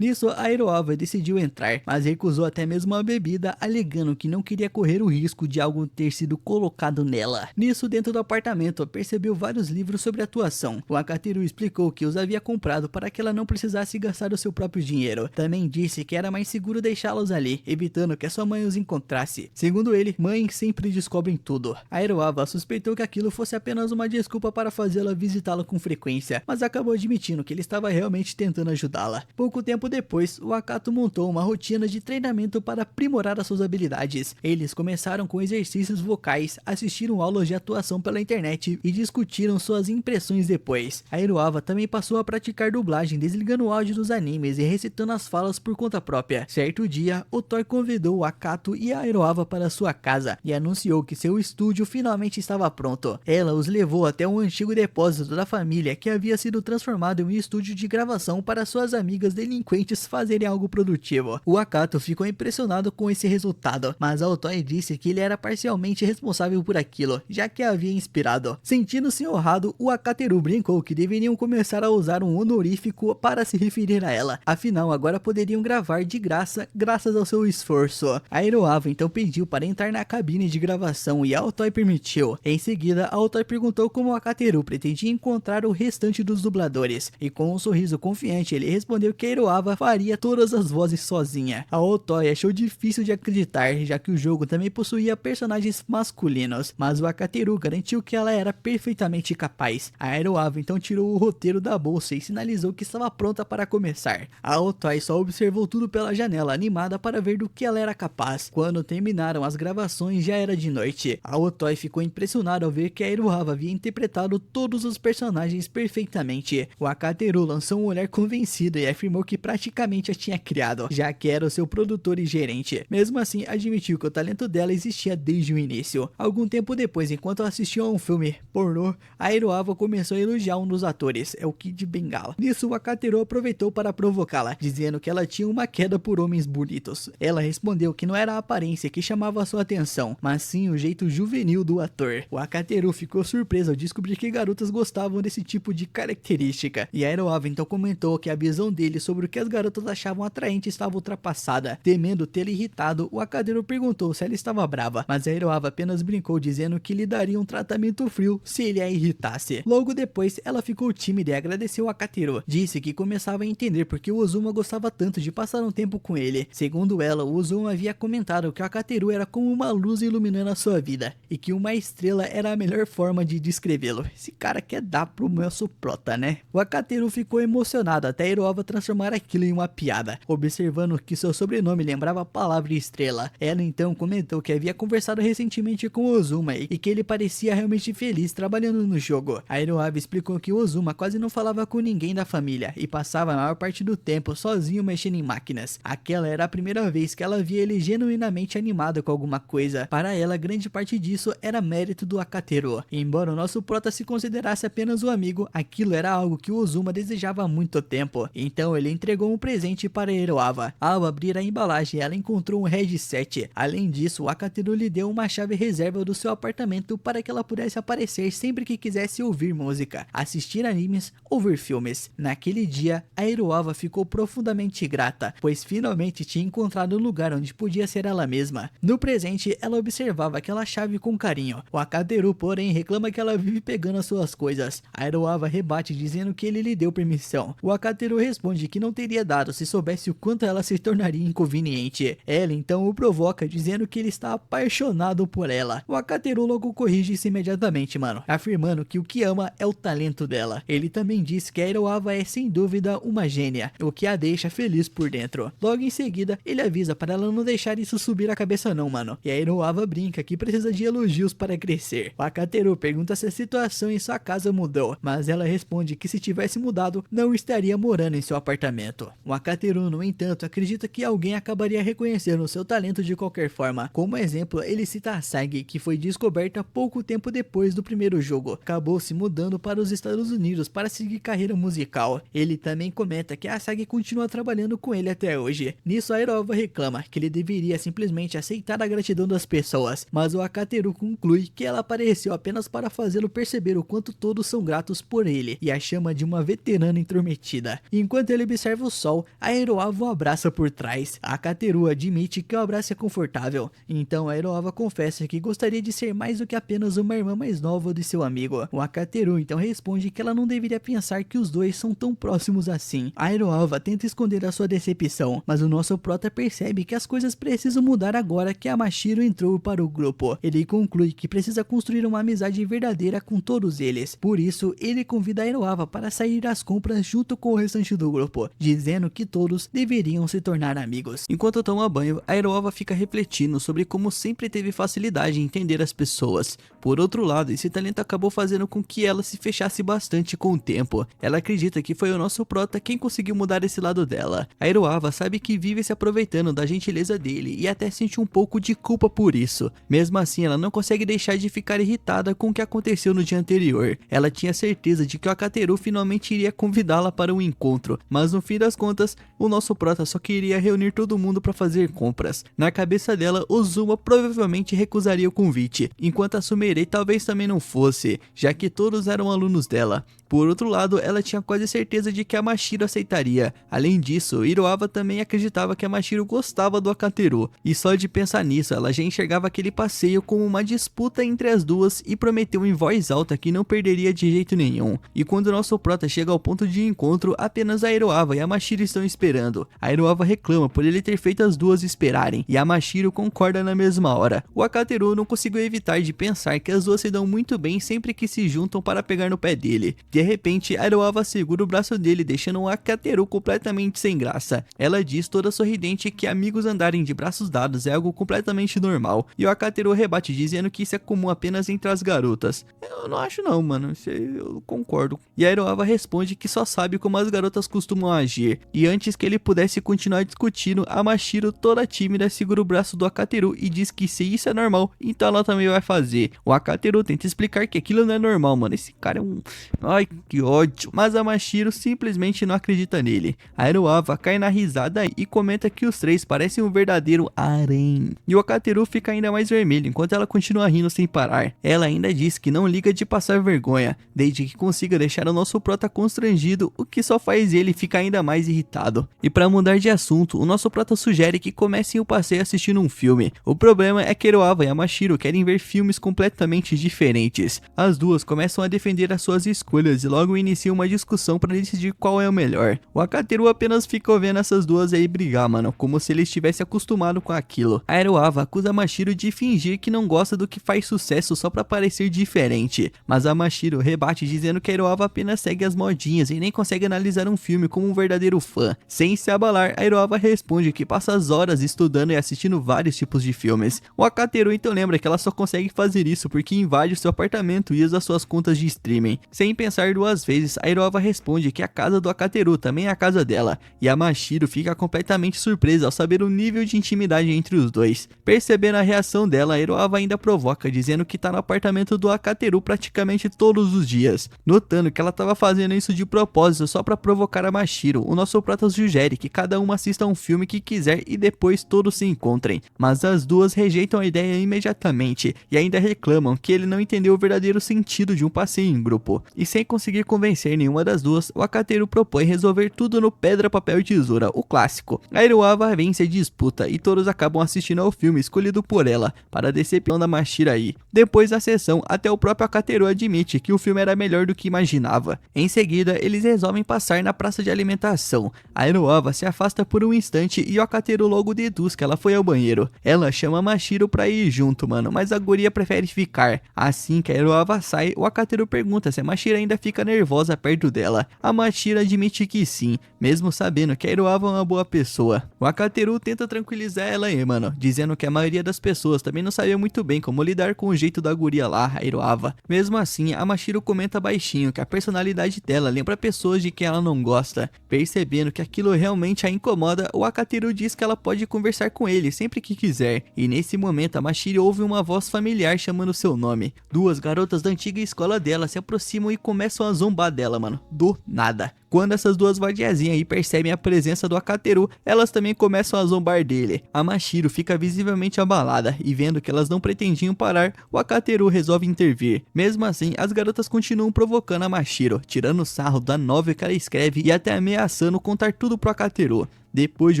Nisso, a Iroha decidiu entrar, mas recusou até mesmo a bebida, alegando que não queria correr o risco de algo ter sido colocado nela. Nisso, dentro do apartamento, percebeu vários livros sobre atuação. O Aketeru explicou que os havia comprado para que ela não precisasse gastar o seu próprio dinheiro. Também disse que era mais seguro deixá-los ali, evitando que a sua mãe os encontrasse. Segundo ele, mães sempre descobrem tudo. A Iroha suspeitou que aquilo fosse apenas uma desculpa para fazê-la visitá-lo com frequência, mas acabou admitindo que ele estava realmente tentando ajudá-la. Pouco tempo depois, o Akato montou uma rotina de treinamento para aprimorar as suas habilidades. Eles começaram com exercícios vocais, assistiram aulas de atuação pela internet e discutiram suas impressões depois. A Iroha também passou a praticar dublagem, desligando o áudio dos animes e recitando as falas por conta própria. Certo dia, o Toy convidou o Akato e a Iroha para sua casa e anunciou que seu estúdio finalmente estava pronto. Ela os levou até um antigo depósito da família que havia sido transformado em um estúdio de gravação para suas amigas delinquentes fazerem algo produtivo. O Akato ficou impressionado com esse resultado, mas a Otoy disse que ele era parcialmente responsável por aquilo, já que a havia inspirado. Sentindo-se honrado, o Aketeru brincou que deveriam começar a usar um honorífico para se referir a ela, afinal agora poderiam gravar de graça graças ao seu esforço. A Iroha então pediu para entrar na cabine de gravação e a Otoy permitiu. Em seguida, a Otoy perguntou como o Aketeru pretendia encontrar o restante dos dubladores, e com um sorriso confiante ele respondeu que a Iroha faria todas as vozes sozinha. A Otoy achou difícil de acreditar, já que o jogo também possuía personagens masculinos, mas o Aketeru garantiu que ela era perfeitamente capaz. A Iroha então tirou o roteiro da bolsa e sinalizou que estava pronta para começar. A Otoy só observou tudo pela janela, animada para ver do que ela era capaz. Quando terminaram as gravações, já era de noite. A Otoy ficou impressionada ao ver que a Iroha havia interpretado todos os personagens perfeitamente. O Aketeru lançou um olhar convencido e afirmou que praticamente a tinha criado, já que era o seu produtor e gerente. Mesmo assim, admitiu que o talento dela existia desde o início. Algum tempo depois, enquanto assistiu a um filme pornô, a Iroha começou a elogiar um dos atores, o Kid Bengala. Nisso, o Aketeru aproveitou para provocá-la, dizendo que ela tinha uma queda por homens bonitos. Ela respondeu que não era a aparência que chamava sua atenção, mas sim o jeito juvenil do ator. O Aketeru ficou surpreso ao descobrir que garotas gostavam desse tipo de característica, e a Iroha então comentou que a visão dele sobre o que as garotas achavam atraente estava ultrapassada. Temendo tê-la irritado, o Aketeru perguntou se ela estava brava, mas a Iroha apenas brincou, dizendo que lhe daria um tratamento frio se ele a irritasse. Logo depois, ela ficou tímida e agradeceu a Aketeru. Disse que começava a entender porque o Uzuma gostava tanto de passar um tempo com ele. Segundo ela, o Uzuma havia comentado que o Aketeru era como uma luz iluminando a sua vida, e que uma estrela era a melhor forma de descrevê-lo. Esse cara quer dar pro meu prota, né? O Aketeru ficou emocionado até a Iroha transformar aquilo em uma piada, observando que seu sobrenome lembrava a palavra estrela. Ela então comentou que havia conversado recentemente com o Uzuma e que ele parecia realmente feliz trabalhando no jogo. A Iroha explicou que o Uzuma quase não falava com ninguém da família e passava a maior parte do tempo sozinho mexendo em máquinas. Aquela era a primeira vez que ela via ele genuinamente animado com alguma coisa. Para ela, grande parte disso era mérito do Aketeru. Embora o nosso prota se considerasse apenas um amigo, aquilo era algo que o Uzuma desejava há muito tempo. Então ele entregou um presente para a Iroha. Ao abrir a embalagem, ela encontrou um headset. Além disso, o Aketeru lhe deu uma chave reserva do seu apartamento para que ela pudesse aparecer sempre que quisesse ouvir música, assistir animes ou ver filmes. Naquele dia, a Iroha ficou profundamente grata, pois finalmente tinha encontrado um lugar onde podia ser ela mesma. No presente, ela observava aquela chave com carinho. O Aketeru, porém, reclama que ela vive pegando as suas coisas. A Iroha rebate, dizendo que ele lhe deu permissão. O Aketeru responde que não teria dado se soubesse o quanto ela se tornaria inconveniente. Ela então o provoca dizendo que ele está apaixonado por ela. O Akateru logo corrige isso imediatamente, mano, afirmando que o que ama é o talento dela. Ele também diz que a Iroha é sem dúvida uma gênia, o que a deixa feliz por dentro. Logo em seguida, ele avisa para ela não deixar isso subir a cabeça não, mano. E a Iroha brinca que precisa de elogios para crescer. O Akateru pergunta se a situação em sua casa mudou, mas ela responde que se tivesse mudado, não estaria morando em seu apartamento. O Akateru, no entanto, acredita que alguém acabaria reconhecendo seu talento de qualquer forma. Como exemplo, ele cita a Sagi, que foi descoberta pouco tempo depois do primeiro jogo. Acabou se mudando para os Estados Unidos para seguir carreira musical. Ele também comenta que a Sagi continua trabalhando com ele até hoje. Nisso a Iroha reclama que ele deveria simplesmente aceitar a gratidão das pessoas, mas o Akateru conclui que ela apareceu apenas para fazê-lo perceber o quanto todos são gratos por ele, e a chama de uma veterana intrometida. Enquanto ele observa o sol, a Iroha o abraça por trás. A Akateru admite que o abraço é confortável, então a Iroha confessa que gostaria de ser mais do que apenas uma irmã mais nova de seu amigo. O Akateru então responde que ela não deveria pensar que os dois são tão próximos assim. A Iroha tenta esconder a sua decepção, mas o nosso prota percebe que as coisas precisam mudar agora que a Mashiro entrou para o grupo. Ele conclui que precisa construir uma amizade verdadeira com todos eles. Por isso, ele convida a Iroha para sair às compras junto com o restante do grupo, dizendo que todos deveriam se tornar amigos. Enquanto toma banho, a Iroha fica refletindo sobre como sempre teve facilidade em entender as pessoas. Por outro lado, esse talento acabou fazendo com que ela se fechasse bastante com o tempo. Ela acredita que foi o nosso prota quem conseguiu mudar esse lado dela. A Iroha sabe que vive se aproveitando da gentileza dele e até sente um pouco de culpa por isso. Mesmo assim, ela não consegue deixar de ficar irritada com o que aconteceu no dia anterior. Ela tinha certeza de que o Akateru finalmente iria convidá-la para um encontro, mas no fim das contas, o nosso prota só queria reunir todo mundo para fazer compras. Na cabeça dela, Ozuma provavelmente recusaria o convite, enquanto a Sumire talvez também não fosse, já que todos eram alunos dela. Por outro lado, ela tinha quase certeza de que a Mashiro aceitaria. Além disso, Iroha também acreditava que a Mashiro gostava do Akateru, e só de pensar nisso, ela já enxergava aquele passeio como uma disputa entre as duas e prometeu em voz alta que não perderia de jeito nenhum. E quando o nosso prota chega ao ponto de encontro, apenas a Iroha e a Mashiro estão esperando. A Iroha reclama por ele ter feito as duas esperarem, e a Mashiro concorda na mesma hora. O Akateru não conseguiu evitar de pensar que as duas se dão muito bem sempre que se juntam para pegar no pé dele. De repente, a Iroha segura o braço dele, deixando o Akateru completamente sem graça. Ela diz toda sorridente que amigos andarem de braços dados é algo completamente normal, e o Akateru rebate dizendo que isso é comum apenas entre as garotas. Eu não acho não, mano, isso aí eu concordo. E a Iroha responde que só sabe como as garotas costumam agir, e antes que ele pudesse continuar discutindo, a Mashiro, toda tímida, segura o braço do Akateru e diz que se isso é normal, então ela também vai fazer. O Akateru tenta explicar que aquilo não é normal, mano, esse cara é um... Ai, que ódio. Mas a Mashiro simplesmente não acredita nele. A Iroha cai na risada e comenta que os três parecem um verdadeiro harém. E o Akateru fica ainda mais vermelho enquanto ela continua rindo sem parar. Ela ainda diz que não liga de passar vergonha, desde que consiga deixar o nosso prota constrangido, o que só faz ele ficar ainda mais irritado. E para mudar de assunto, o nosso prota sugere que comecem o passeio assistindo um filme. O problema é que Iroha e a Mashiro querem ver filmes completamente diferentes. As duas começam a defender as suas escolhas e logo iniciam uma discussão para decidir qual é o melhor. O Akateru apenas fica vendo essas duas aí brigar, mano, como se ele estivesse acostumado com aquilo. A Iroha acusa a Mashiro de fingir que não gosta do que faz sucesso só para parecer diferente, mas a Mashiro rebate dizendo que a Iroha apenas segue as modinhas e nem consegue analisar um filme como um verdadeiro fã. Sem se abalar, a Iroha responde que passa as horas estudando e assistindo vários tipos de filmes. O Akateru então lembra que ela só consegue fazer isso porque invade o seu apartamento e usa suas contas de streaming. Sem pensar duas vezes, a Iroha responde que a casa do Akateru também é a casa dela, e a Mashiro fica completamente surpresa ao saber o nível de intimidade entre os dois. Percebendo a reação dela, a Iroha ainda provoca, dizendo que tá no apartamento do Akateru praticamente todos os dias. Notando que ela tava fazendo isso de propósito só pra provocar a Mashiro, o nosso prota sugere que cada uma assista um filme que quiser e depois todos se encontrem, mas as duas rejeitam a ideia imediatamente e ainda reclamam que ele não entendeu o verdadeiro sentido de um passeio em grupo. E sem conseguir convencer nenhuma das duas, o Aketeru propõe resolver tudo no pedra, papel e tesoura, o clássico. A Iruava vence a disputa e todos acabam assistindo ao filme escolhido por ela, para a decepção da Mashira aí. Depois da sessão, até o próprio Aketeru admite que o filme era melhor do que imaginava. Em seguida, eles resolvem passar na praça de alimentação. A Iruava se afasta por um instante e o Aketeru logo deduz que ela foi ao banheiro. Ela chama a Mashiro pra ir junto, mano, mas a guria prefere ficar. Assim que a Iruava sai, o Aketeru pergunta se a Mashira ainda fica nervosa perto dela. A Mashira admite que sim, mesmo sabendo que a Iruava é uma boa pessoa. O Aketeru tenta tranquilizar ela aí, mano, dizendo que a maioria das pessoas também não sabia muito bem como lidar com o jeito da guria lá, a Iruava. Mesmo assim, a Mashiro comenta baixinho que a personalidade dela lembra pessoas de quem ela não gosta. Percebendo que aquilo realmente a incomoda, o Aketeru diz que ela pode conversar com ele sempre que quiser. E nesse momento, a Mashiro ouve uma voz familiar chamando seu nome. Duas garotas da antiga escola dela se aproximam e começam a zombar dela, mano, do nada. Quando essas duas vadiazinhas aí percebem a presença do Aketeru, elas também começam a zombar dele. A Mashiro fica visivelmente abalada e vendo que elas não pretendiam parar, o Aketeru resolve intervir. Mesmo assim, as garotas continuam provocando a Mashiro, tirando sarro da novel que ela escreve e até ameaçando contar tudo pro Aketeru. Depois de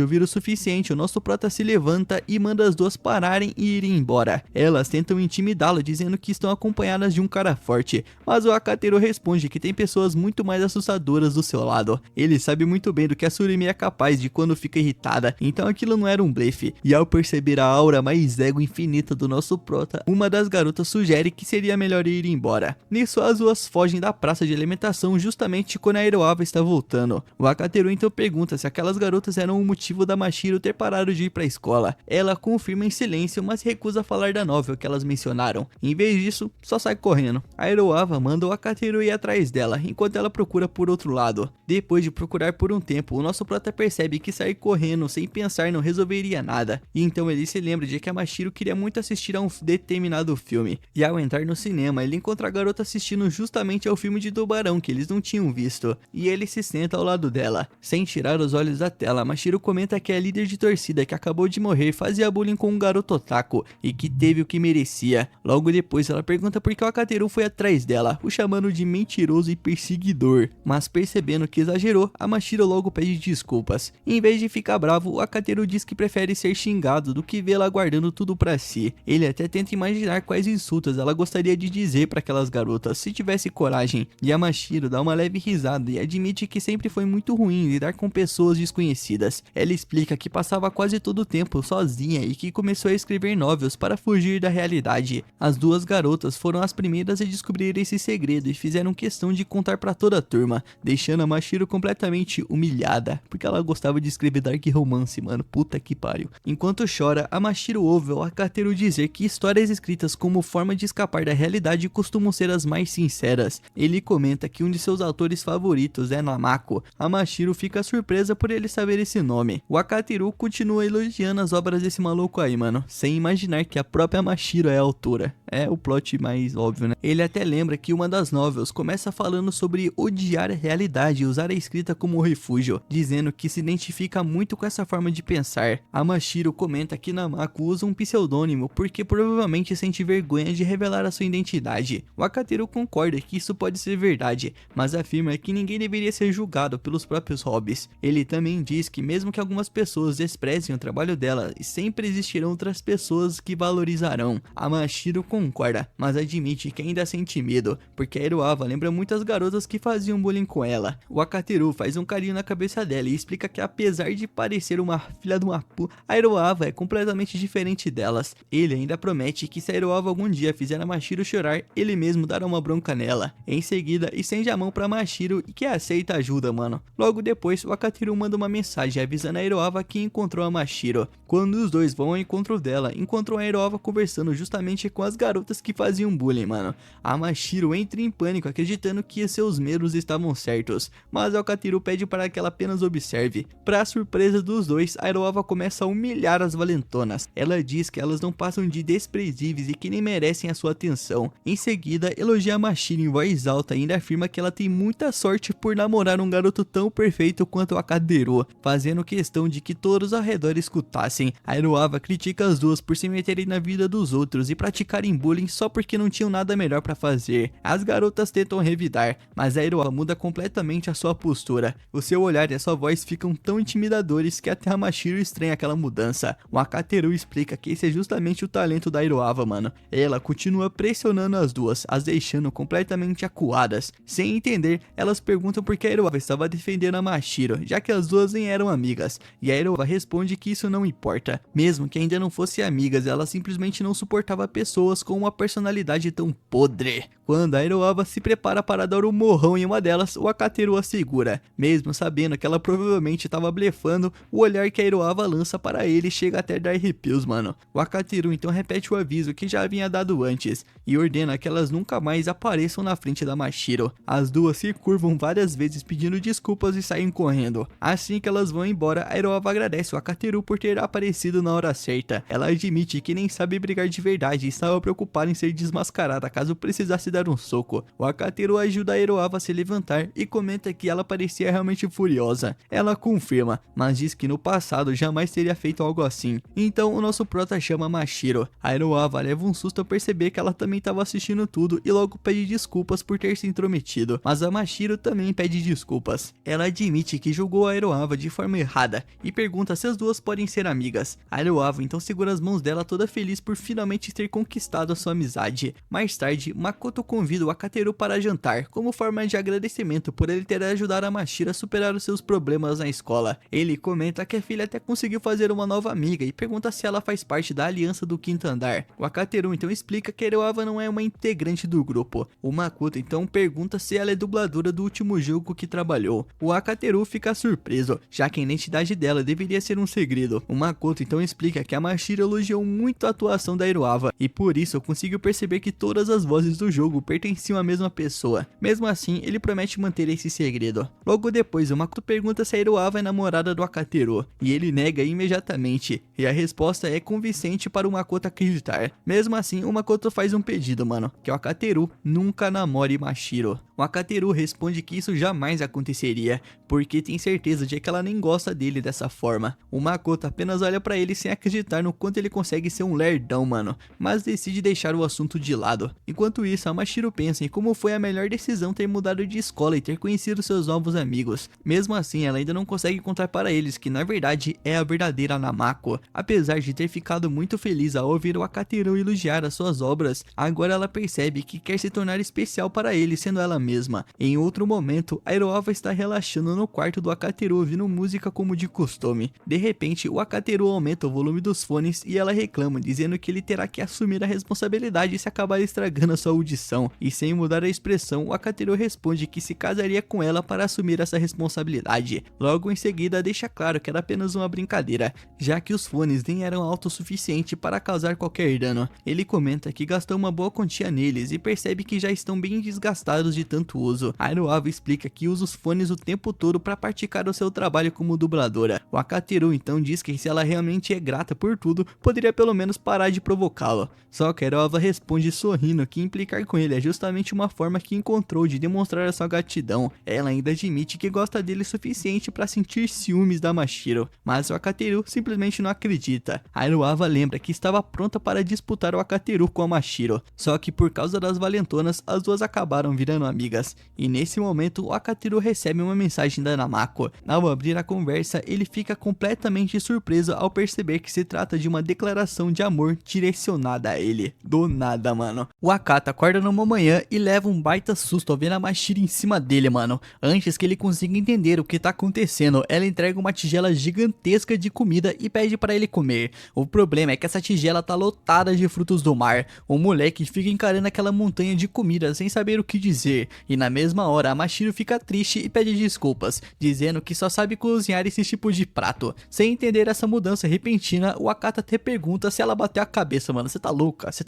ouvir o suficiente, o nosso prota se levanta e manda as duas pararem e irem embora. Elas tentam intimidá-lo dizendo que estão acompanhadas de um cara forte, mas o Aketeru responde que tem pessoas muito mais assustadoras do seu lado. Ele sabe muito bem do que a Tsurumi é capaz de quando fica irritada, então aquilo não era um blefe. E ao perceber a aura mais ego infinita do nosso prota, uma das garotas sugere que seria melhor ir embora. Nisso, as duas fogem da praça de alimentação justamente quando a Iruava está voltando. O Aketeru então pergunta se aquelas garotas eram o motivo da Mashiro ter parado de ir pra escola. Ela confirma em silêncio, mas recusa falar da novel que elas mencionaram. Em vez disso, só sai correndo. A Iruava manda o Aketeru ir atrás dela, enquanto ela procura por outro lado. Depois de procurar por um tempo, o nosso prota percebe que sair correndo sem pensar não resolveria nada. E então ele se lembra de que a Mashiro queria muito assistir a um determinado filme. E ao entrar no cinema, ele encontra a garota assistindo justamente ao filme de tubarão que eles não tinham visto. E ele se senta ao lado dela. Sem tirar os olhos da tela, Mashiro comenta que a líder de torcida que acabou de morrer fazia bullying com um garoto otaku e que teve o que merecia. Logo depois ela pergunta por que o Aketeru foi atrás dela, o chamando de mentiroso e perseguidor. Mas percebendo que exagerou, a Mashiro logo pede desculpas. Em vez de ficar bravo, o Aketeru diz que prefere ser xingado do que vê-la guardando tudo pra si. Ele até tenta imaginar quais insultos ela gostaria de dizer para aquelas garotas se tivesse coragem. E a Mashiro dá uma leve risada e admite que sempre foi muito ruim lidar com pessoas desconhecidas. Ela explica que passava quase todo o tempo sozinha e que começou a escrever novels para fugir da realidade. As duas garotas foram as primeiras a descobrir esse segredo e fizeram questão de contar para toda a turma, deixando a Mashiro completamente humilhada, porque ela gostava de escrever dark romance, mano, puta que pariu. Enquanto chora, a Mashiro ouve o Aketeru dizer que histórias escritas como forma de escapar da realidade costumam ser as mais sinceras. Ele comenta que um de seus autores favoritos é Namako. A Mashiro fica surpresa por ele saber esse nome. O Aketeru continua elogiando as obras desse maluco aí, mano, sem imaginar que a própria Mashiro é a autora. É o plot mais óbvio, né? Ele até lembra que uma das novels começa falando sobre odiar a realidade e usar a escrita como refúgio, dizendo que se identifica muito com essa forma de pensar. A Mashiro comenta que Namako usa um pseudônimo porque provavelmente sente vergonha de revelar a sua identidade. O Aketeru concorda que isso pode ser verdade, mas afirma que ninguém deveria ser julgado pelos próprios hobbies. Ele também diz que mesmo que algumas pessoas desprezem o trabalho dela, sempre existirão outras pessoas que valorizarão. A Mashiro concorda, mas admite que ainda sente medo, porque a Iruava lembra muitas garotas que faziam bullying com ela. O Aketeru faz um carinho na cabeça dela e explica que apesar de parecer uma filha de uma puta, a Iruava é completamente diferente delas. Ele ainda promete que se a Iruava algum dia fizer a Mashiro chorar, ele mesmo dará uma bronca nela. Em seguida, estende a mão pra Mashiro e que aceita ajuda, mano. Logo depois, o Aketeru manda uma mensagem avisando a Iruava que encontrou a Mashiro. Quando os dois vão ao encontro dela, encontram a Iruava conversando justamente com as garotas que faziam bullying, mano. A Mashiro entra em pânico acreditando que seus medos estavam certos, mas o Aketeru pede para que ela apenas observe. Pra surpresa dos dois, a Iruava começa a humilhar as valentonas. Ela diz que elas não passam de desprezíveis e que nem merecem a sua atenção. Em seguida, elogia a Mashiro em voz alta e ainda afirma que ela tem muita sorte por namorar um garoto tão perfeito quanto o Aketeru, fazendo questão de que todos ao redor escutassem. A Iruava critica as duas por se meterem na vida dos outros e praticarem bullying só porque não tinham nada melhor pra fazer. As garotas tentam revidar, mas a Iroha muda completamente a sua postura. O seu olhar e a sua voz ficam tão intimidadores que até a Mashiro estranha aquela mudança. O Akateru explica que esse é justamente o talento da Iroha, mano. Ela continua pressionando as duas, as deixando completamente acuadas. Sem entender, elas perguntam por que a Iroha estava defendendo a Mashiro, já que as duas nem eram amigas. E a Iroha responde que isso não importa. Mesmo que ainda não fossem amigas, ela simplesmente não suportava pessoas com uma personalidade tão podre. Quando a Iroha se prepara para dar um morrão em uma delas, o Akateru a segura. Mesmo sabendo que ela provavelmente estava blefando, o olhar que a Iroha lança para ele chega até dar arrepios, mano. O Akateru então repete o aviso que já havia dado antes e ordena que elas nunca mais apareçam na frente da Mashiro. As duas se curvam várias vezes pedindo desculpas e saem correndo. Assim que elas vão embora, a Iroha agradece o Akateru por ter aparecido na hora certa. Ela admite que nem sabe brigar de verdade e estava preocupada em ser desmascarada caso precisasse dar um soco. O Akateru ajuda a Iroha a se levantar e comenta que ela parecia realmente furiosa. Ela confirma, mas diz que no passado jamais teria feito algo assim. Então o nosso prota chama Mashiro. A Iroha leva um susto ao perceber que ela também estava assistindo tudo e logo pede desculpas por ter se intrometido, mas a Mashiro também pede desculpas. Ela admite que julgou a Iroha de forma errada e pergunta se as duas podem ser amigas. A Iroha então segura as mãos dela toda feliz por finalmente ter conquistado a sua amizade. Mais tarde, Makoto convida o Akateru para jantar, como forma de agradecimento por ele ter ajudado a Mashiro a superar os seus problemas na escola. Ele comenta que a filha até conseguiu fazer uma nova amiga e pergunta se ela faz parte da aliança do quinto andar. O Akateru então explica que a Iroha não é uma integrante do grupo. O Makoto então pergunta se ela é dubladora do último jogo que trabalhou. O Akateru fica surpreso, já que a identidade dela deveria ser um segredo. O Makoto então explica que a Mashiro elogiou muito a atuação da Iroha e por isso conseguiu perceber que todas as vozes do jogo pertenciam à mesma pessoa. Mesmo assim, ele promete manter esse segredo. Logo depois, o Makoto pergunta se a Iroha é namorada do Akateru e ele nega imediatamente, e a resposta é convincente para o Makoto acreditar. Mesmo assim, o Makoto faz um pedido, mano, que o Akateru nunca namore Mashiro. O Akateru responde que isso jamais aconteceria, porque tem certeza de que ela nem gosta dele dessa forma. O Makoto apenas olha pra ele sem acreditar no quanto ele consegue ser um lerdão, mano, mas decide deixar o assunto de lado. Enquanto isso, a Mashiro pensa em como foi a melhor decisão ter mudado de escola e ter conhecido seus novos amigos. Mesmo assim, ela ainda não consegue contar para eles que na verdade é a verdadeira Namako. Apesar de ter ficado muito feliz ao ouvir o Akateru elogiar as suas obras, agora ela percebe que quer se tornar especial para ele sendo ela mesma. Em outro momento, a Iroha está relaxando no quarto do Akateru ouvindo música como de costume. De repente, o Akateru aumenta o volume dos fones e ela reclama, dizendo que ele terá que assumir a responsabilidade se acabar estragando a sua audição. E sem mudar a expressão, o Akateru responde que se casaria com ela para assumir essa responsabilidade. Logo em seguida, deixa claro que era apenas uma brincadeira, já que os fones nem eram altos o suficiente para causar qualquer dano. Ele comenta que gastou uma boa quantia neles e percebe que já estão bem desgastados de tanto uso. A Iroha explica que usa os fones o tempo todo para praticar o seu trabalho como dubladora. O Akateru então diz que se ela realmente é grata por tudo, poderia pelo menos parar de provocá-lo. Só que a Iroha responde sorrindo que implicar com ele é justamente uma forma que encontrou de demonstrar a sua gratidão. Ela ainda admite que gosta dele o suficiente para sentir ciúmes da Mashiro, mas o Akateru simplesmente não acredita. A Iroha lembra que estava pronta para disputar o Akateru com a Mashiro, só que por causa das valentonas, as duas acabaram virando amigas. E nesse momento, o Akateru recebe uma mensagem da Namako. Ao abrir a conversa, ele fica completamente surpreso ao perceber que se trata de uma declaração de amor direcionada a ele. Do nada, mano. O Akata acorda numa manhã e leva um baita susto ao ver a Mashiro em cima dele, mano. Antes que ele consiga entender o que tá acontecendo, ela entrega uma tigela gigantesca de comida e pede para ele comer. O problema é que essa tigela tá lotada de frutos do mar. O moleque fica encarando aquela montanha de comida sem saber o que dizer. E na mesma hora, a Mashiro fica triste e pede desculpas, dizendo que só sabe cozinhar esse tipo de prato. Sem entender essa mudança repentina, o Akata até pergunta se ela bateu a cabeça, mano. Você tá louca? Você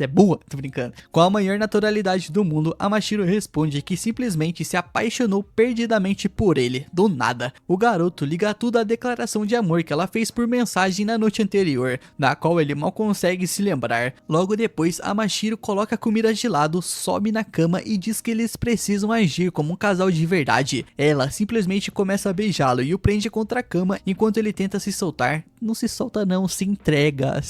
é burra? Tô brincando. Com a maior naturalidade do mundo, a Mashiro responde que simplesmente se apaixonou perdidamente por ele, do nada. O garoto liga tudo à declaração de amor que ela fez por mensagem na noite anterior, da qual ele mal consegue se lembrar. Logo depois, a Mashiro coloca a comida de lado, sobe na cama e diz que eles precisam agir como um casal de verdade. Ela simplesmente começa a beijá-lo e o prende contra a cama enquanto ele tenta se soltar. não se solta não, se entrega,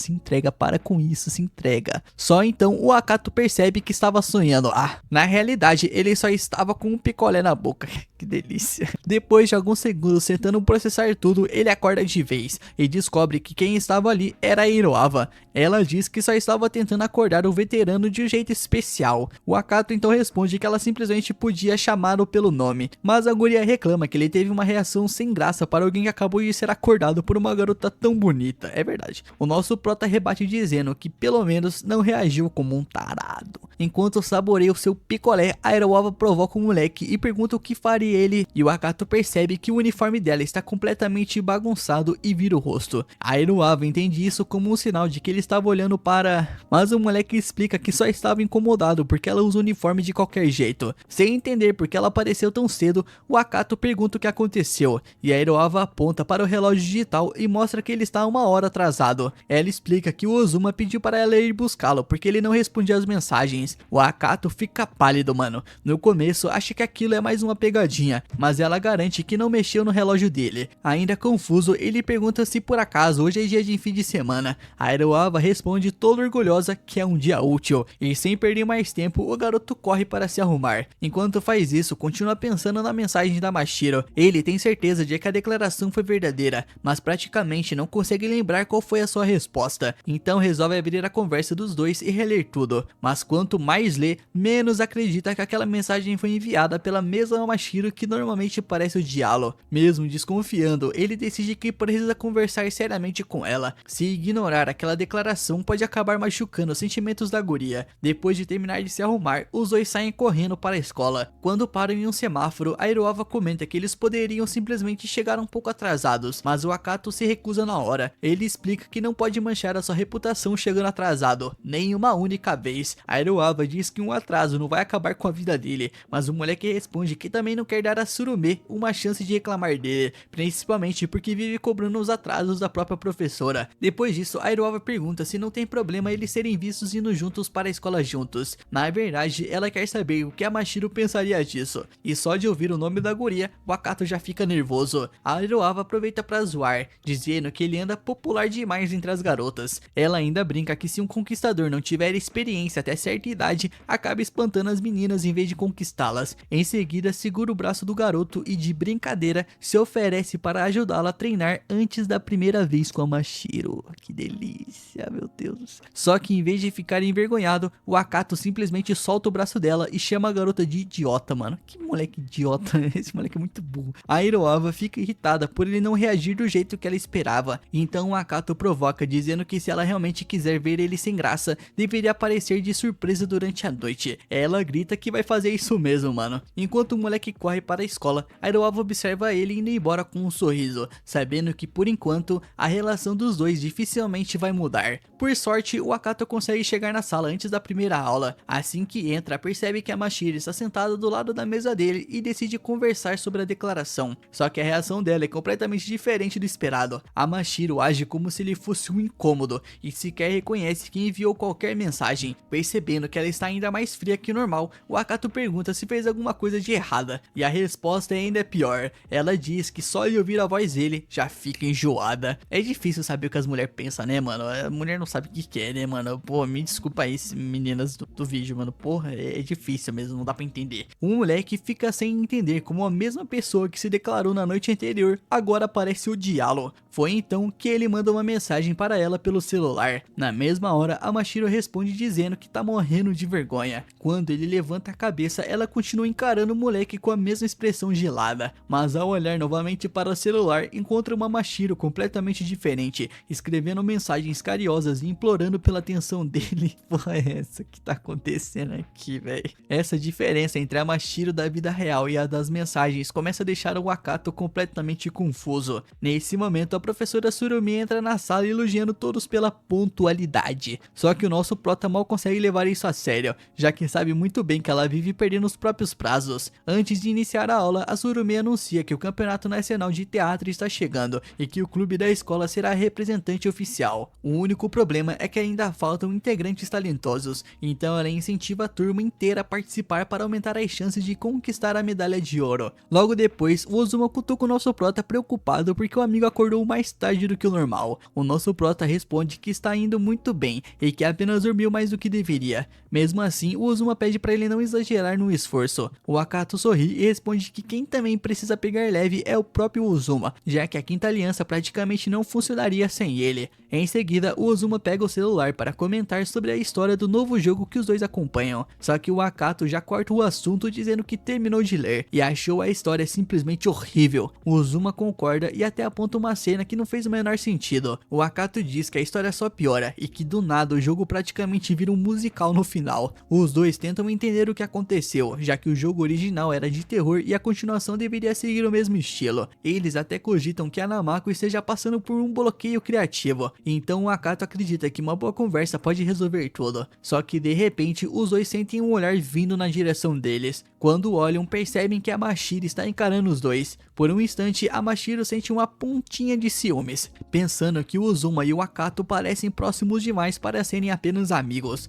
para com isso, se entrega. Só então o Akato percebe que estava sonhando. Na realidade ele só estava com um picolé na boca. Que delícia. Depois de alguns segundos tentando processar tudo, ele acorda de vez e descobre que quem estava ali era a Iroava. Ela diz que só estava tentando acordar o veterano de um jeito especial. O Akato então responde que ela simplesmente podia chamá-lo pelo nome, mas a guria reclama que ele teve uma reação sem graça para alguém que acabou de ser acordado por uma garota tão bonita. É verdade. O nosso prota rebate dizendo que pelo menos não reagiu como um tarado. Enquanto saboreia o seu picolé, a Iroava provoca o moleque e pergunta o que faria ele, e o Akato percebe que o uniforme dela está completamente bagunçado e vira o rosto. A Iroava entende isso como um sinal de que ele estava olhando para... Mas o moleque explica que só estava incomodado porque ela usa o uniforme de qualquer jeito. Sem entender porque ela apareceu tão cedo, o Akato pergunta o que aconteceu, e a Iroava aponta para o relógio digital e mostra que ele está 1 hora atrasado. Ela explica que o Ozuma pediu para ela ir buscá-lo porque ele não respondia às mensagens. O Akato fica pálido, mano. No começo acha que aquilo é mais uma pegadinha, mas ela garante que não mexeu no relógio dele. Ainda confuso, ele pergunta se por acaso hoje é dia de fim de semana. A Iroava responde toda orgulhosa que é um dia útil, e sem perder mais tempo, o garoto corre para se arrumar. Enquanto faz isso, continua pensando na mensagem da Mashiro. Ele tem certeza de que a declaração foi verdadeira, mas praticamente não consegue lembrar qual foi a sua resposta. Então resolve abrir a conversa dos dois e reler tudo, mas quanto mais lê, menos acredita que aquela mensagem foi enviada pela mesma Mashiro que normalmente parece odiá-lo. Mesmo desconfiando, ele decide que precisa conversar seriamente com ela. Se ignorar aquela declaração pode acabar machucando os sentimentos da guria. Depois de terminar de se arrumar, os dois saem correndo para a escola. Quando param em um semáforo, a Iroava comenta que eles poderiam simplesmente chegar um pouco atrasados, mas o Akato se recusa na hora. Ele explica que não pode manchar a sua reputação chegando atrasado, nem uma única vez. A Iroava diz que um atraso não vai acabar com a vida dele, mas o moleque responde que também não quer dar a Surume uma chance de reclamar dele, principalmente porque vive cobrando os atrasos da própria professora. Depois disso, a Iroava pergunta se não tem problema eles serem vistos indo juntos para a escola juntos. Na verdade, ela quer saber o que a Mashiro pensaria disso, e só de ouvir o nome da guria, o Akato já fica nervoso. A Iroava aproveita para zoar, dizendo que ele anda popular demais entre as garotas. Ela ainda brinca que se um conquistador não tiver experiência até certa idade, acaba espantando as meninas em vez de conquistá-las. Em seguida, segura o braço do garoto e de brincadeira se oferece para ajudá-la a treinar antes da primeira vez com a Mashiro. Que delícia, meu Deus. Só que em vez de ficar envergonhado, o Akato simplesmente solta o braço dela e chama a garota de idiota, mano. Que moleque idiota, esse moleque é muito burro. A Iroava fica irritada por ele não reagir do jeito que ela esperava, então o Akato provoca dizendo que se ela realmente quiser ver ele sem graça, deveria aparecer de surpresa durante a noite. Ela grita que vai fazer isso mesmo, mano. Enquanto o moleque corre para a escola, a Iroava observa ele indo embora com um sorriso, sabendo que por enquanto a relação dos dois dificilmente vai mudar. Por sorte, o Akato consegue chegar na sala antes da primeira aula. Assim que entra, percebe que a Mashiro está sentada do lado da mesa dele e decide conversar sobre a declaração. Só que a reação dela é completamente diferente do esperado. A Mashiro age como se ele fosse um incômodo e sequer reconhece que enviou qualquer mensagem. Percebendo que ela está ainda mais fria que o normal, o Akato pergunta se fez alguma coisa de errada, e a resposta ainda é pior. Ela diz que só de ouvir a voz dele já fica enjoada. É difícil saber o que as mulheres pensam, né, mano? A mulher não sabe o que quer, né, mano? Pô, me desculpa aí, meninas do vídeo, mano. Porra, é difícil mesmo, não dá pra entender. O moleque fica sem entender como a mesma pessoa que se declarou na noite anterior agora parece odiá-lo. Foi então que ele manda uma mensagem para ela pelo celular. Na mesma hora, a Mashiro responde dizendo que tá morrendo de vergonha. Quando ele levanta a cabeça, ela continua encarando o moleque com a mesma expressão gelada, mas ao olhar novamente para o celular, encontra uma Mashiro completamente diferente, escrevendo mensagens carinhosas e implorando pela atenção dele. Porra, é essa que tá acontecendo aqui, velho? Essa diferença entre a Mashiro da vida real e a das mensagens começa a deixar o Akato completamente confuso. Nesse momento, a professora Surumi entra na sala elogiando todos pela pontualidade. Só que o nosso prota mal consegue levar isso a sério, já que sabe muito bem que ela vive perdendo os próprios prazos. Antes de iniciar a aula, a Surumi anuncia que o Campeonato Nacional de Teatro está chegando e que o clube da escola será representante oficial. O único problema é que ainda faltam integrantes talentosos, então ela incentiva a turma inteira a participar para aumentar as chances de conquistar a medalha de ouro. Logo depois, o Ozuma cutuca o nosso prota preocupado porque o amigo acordou mais tarde do que o normal. O nosso prota responde que está indo muito bem e que apenas dormiu mais do que deveria. Mesmo assim, o Uzuma pede para ele não exagerar no esforço. O Akato sorri e responde que quem também precisa pegar leve é o próprio Uzuma, já que a quinta aliança praticamente não funcionaria sem ele. Em seguida, o Uzuma pega o celular para comentar sobre a história do novo jogo que os dois acompanham, só que o Akato já corta o assunto dizendo que terminou de ler e achou a história simplesmente horrível. O Uzuma concorda e até aponta uma cena que não fez o menor sentido. O Akato diz que a história só piora e que do nada o jogo praticamente vira um musical no final. Os dois tentam entender o que aconteceu, já que o jogo original era de terror e a continuação deveria seguir o mesmo estilo. Eles até cogitam que a Namako esteja passando por um bloqueio criativo, então o Akato acredita que uma boa conversa pode resolver tudo. Só que de repente os dois sentem um olhar vindo na direção deles. Quando olham, percebem que a Mashiro está encarando os dois. Por um instante, a Mashiro sente uma pontinha de ciúmes, pensando que o Uzuma e o Akato parecem próximos demais para serem apenas amigos.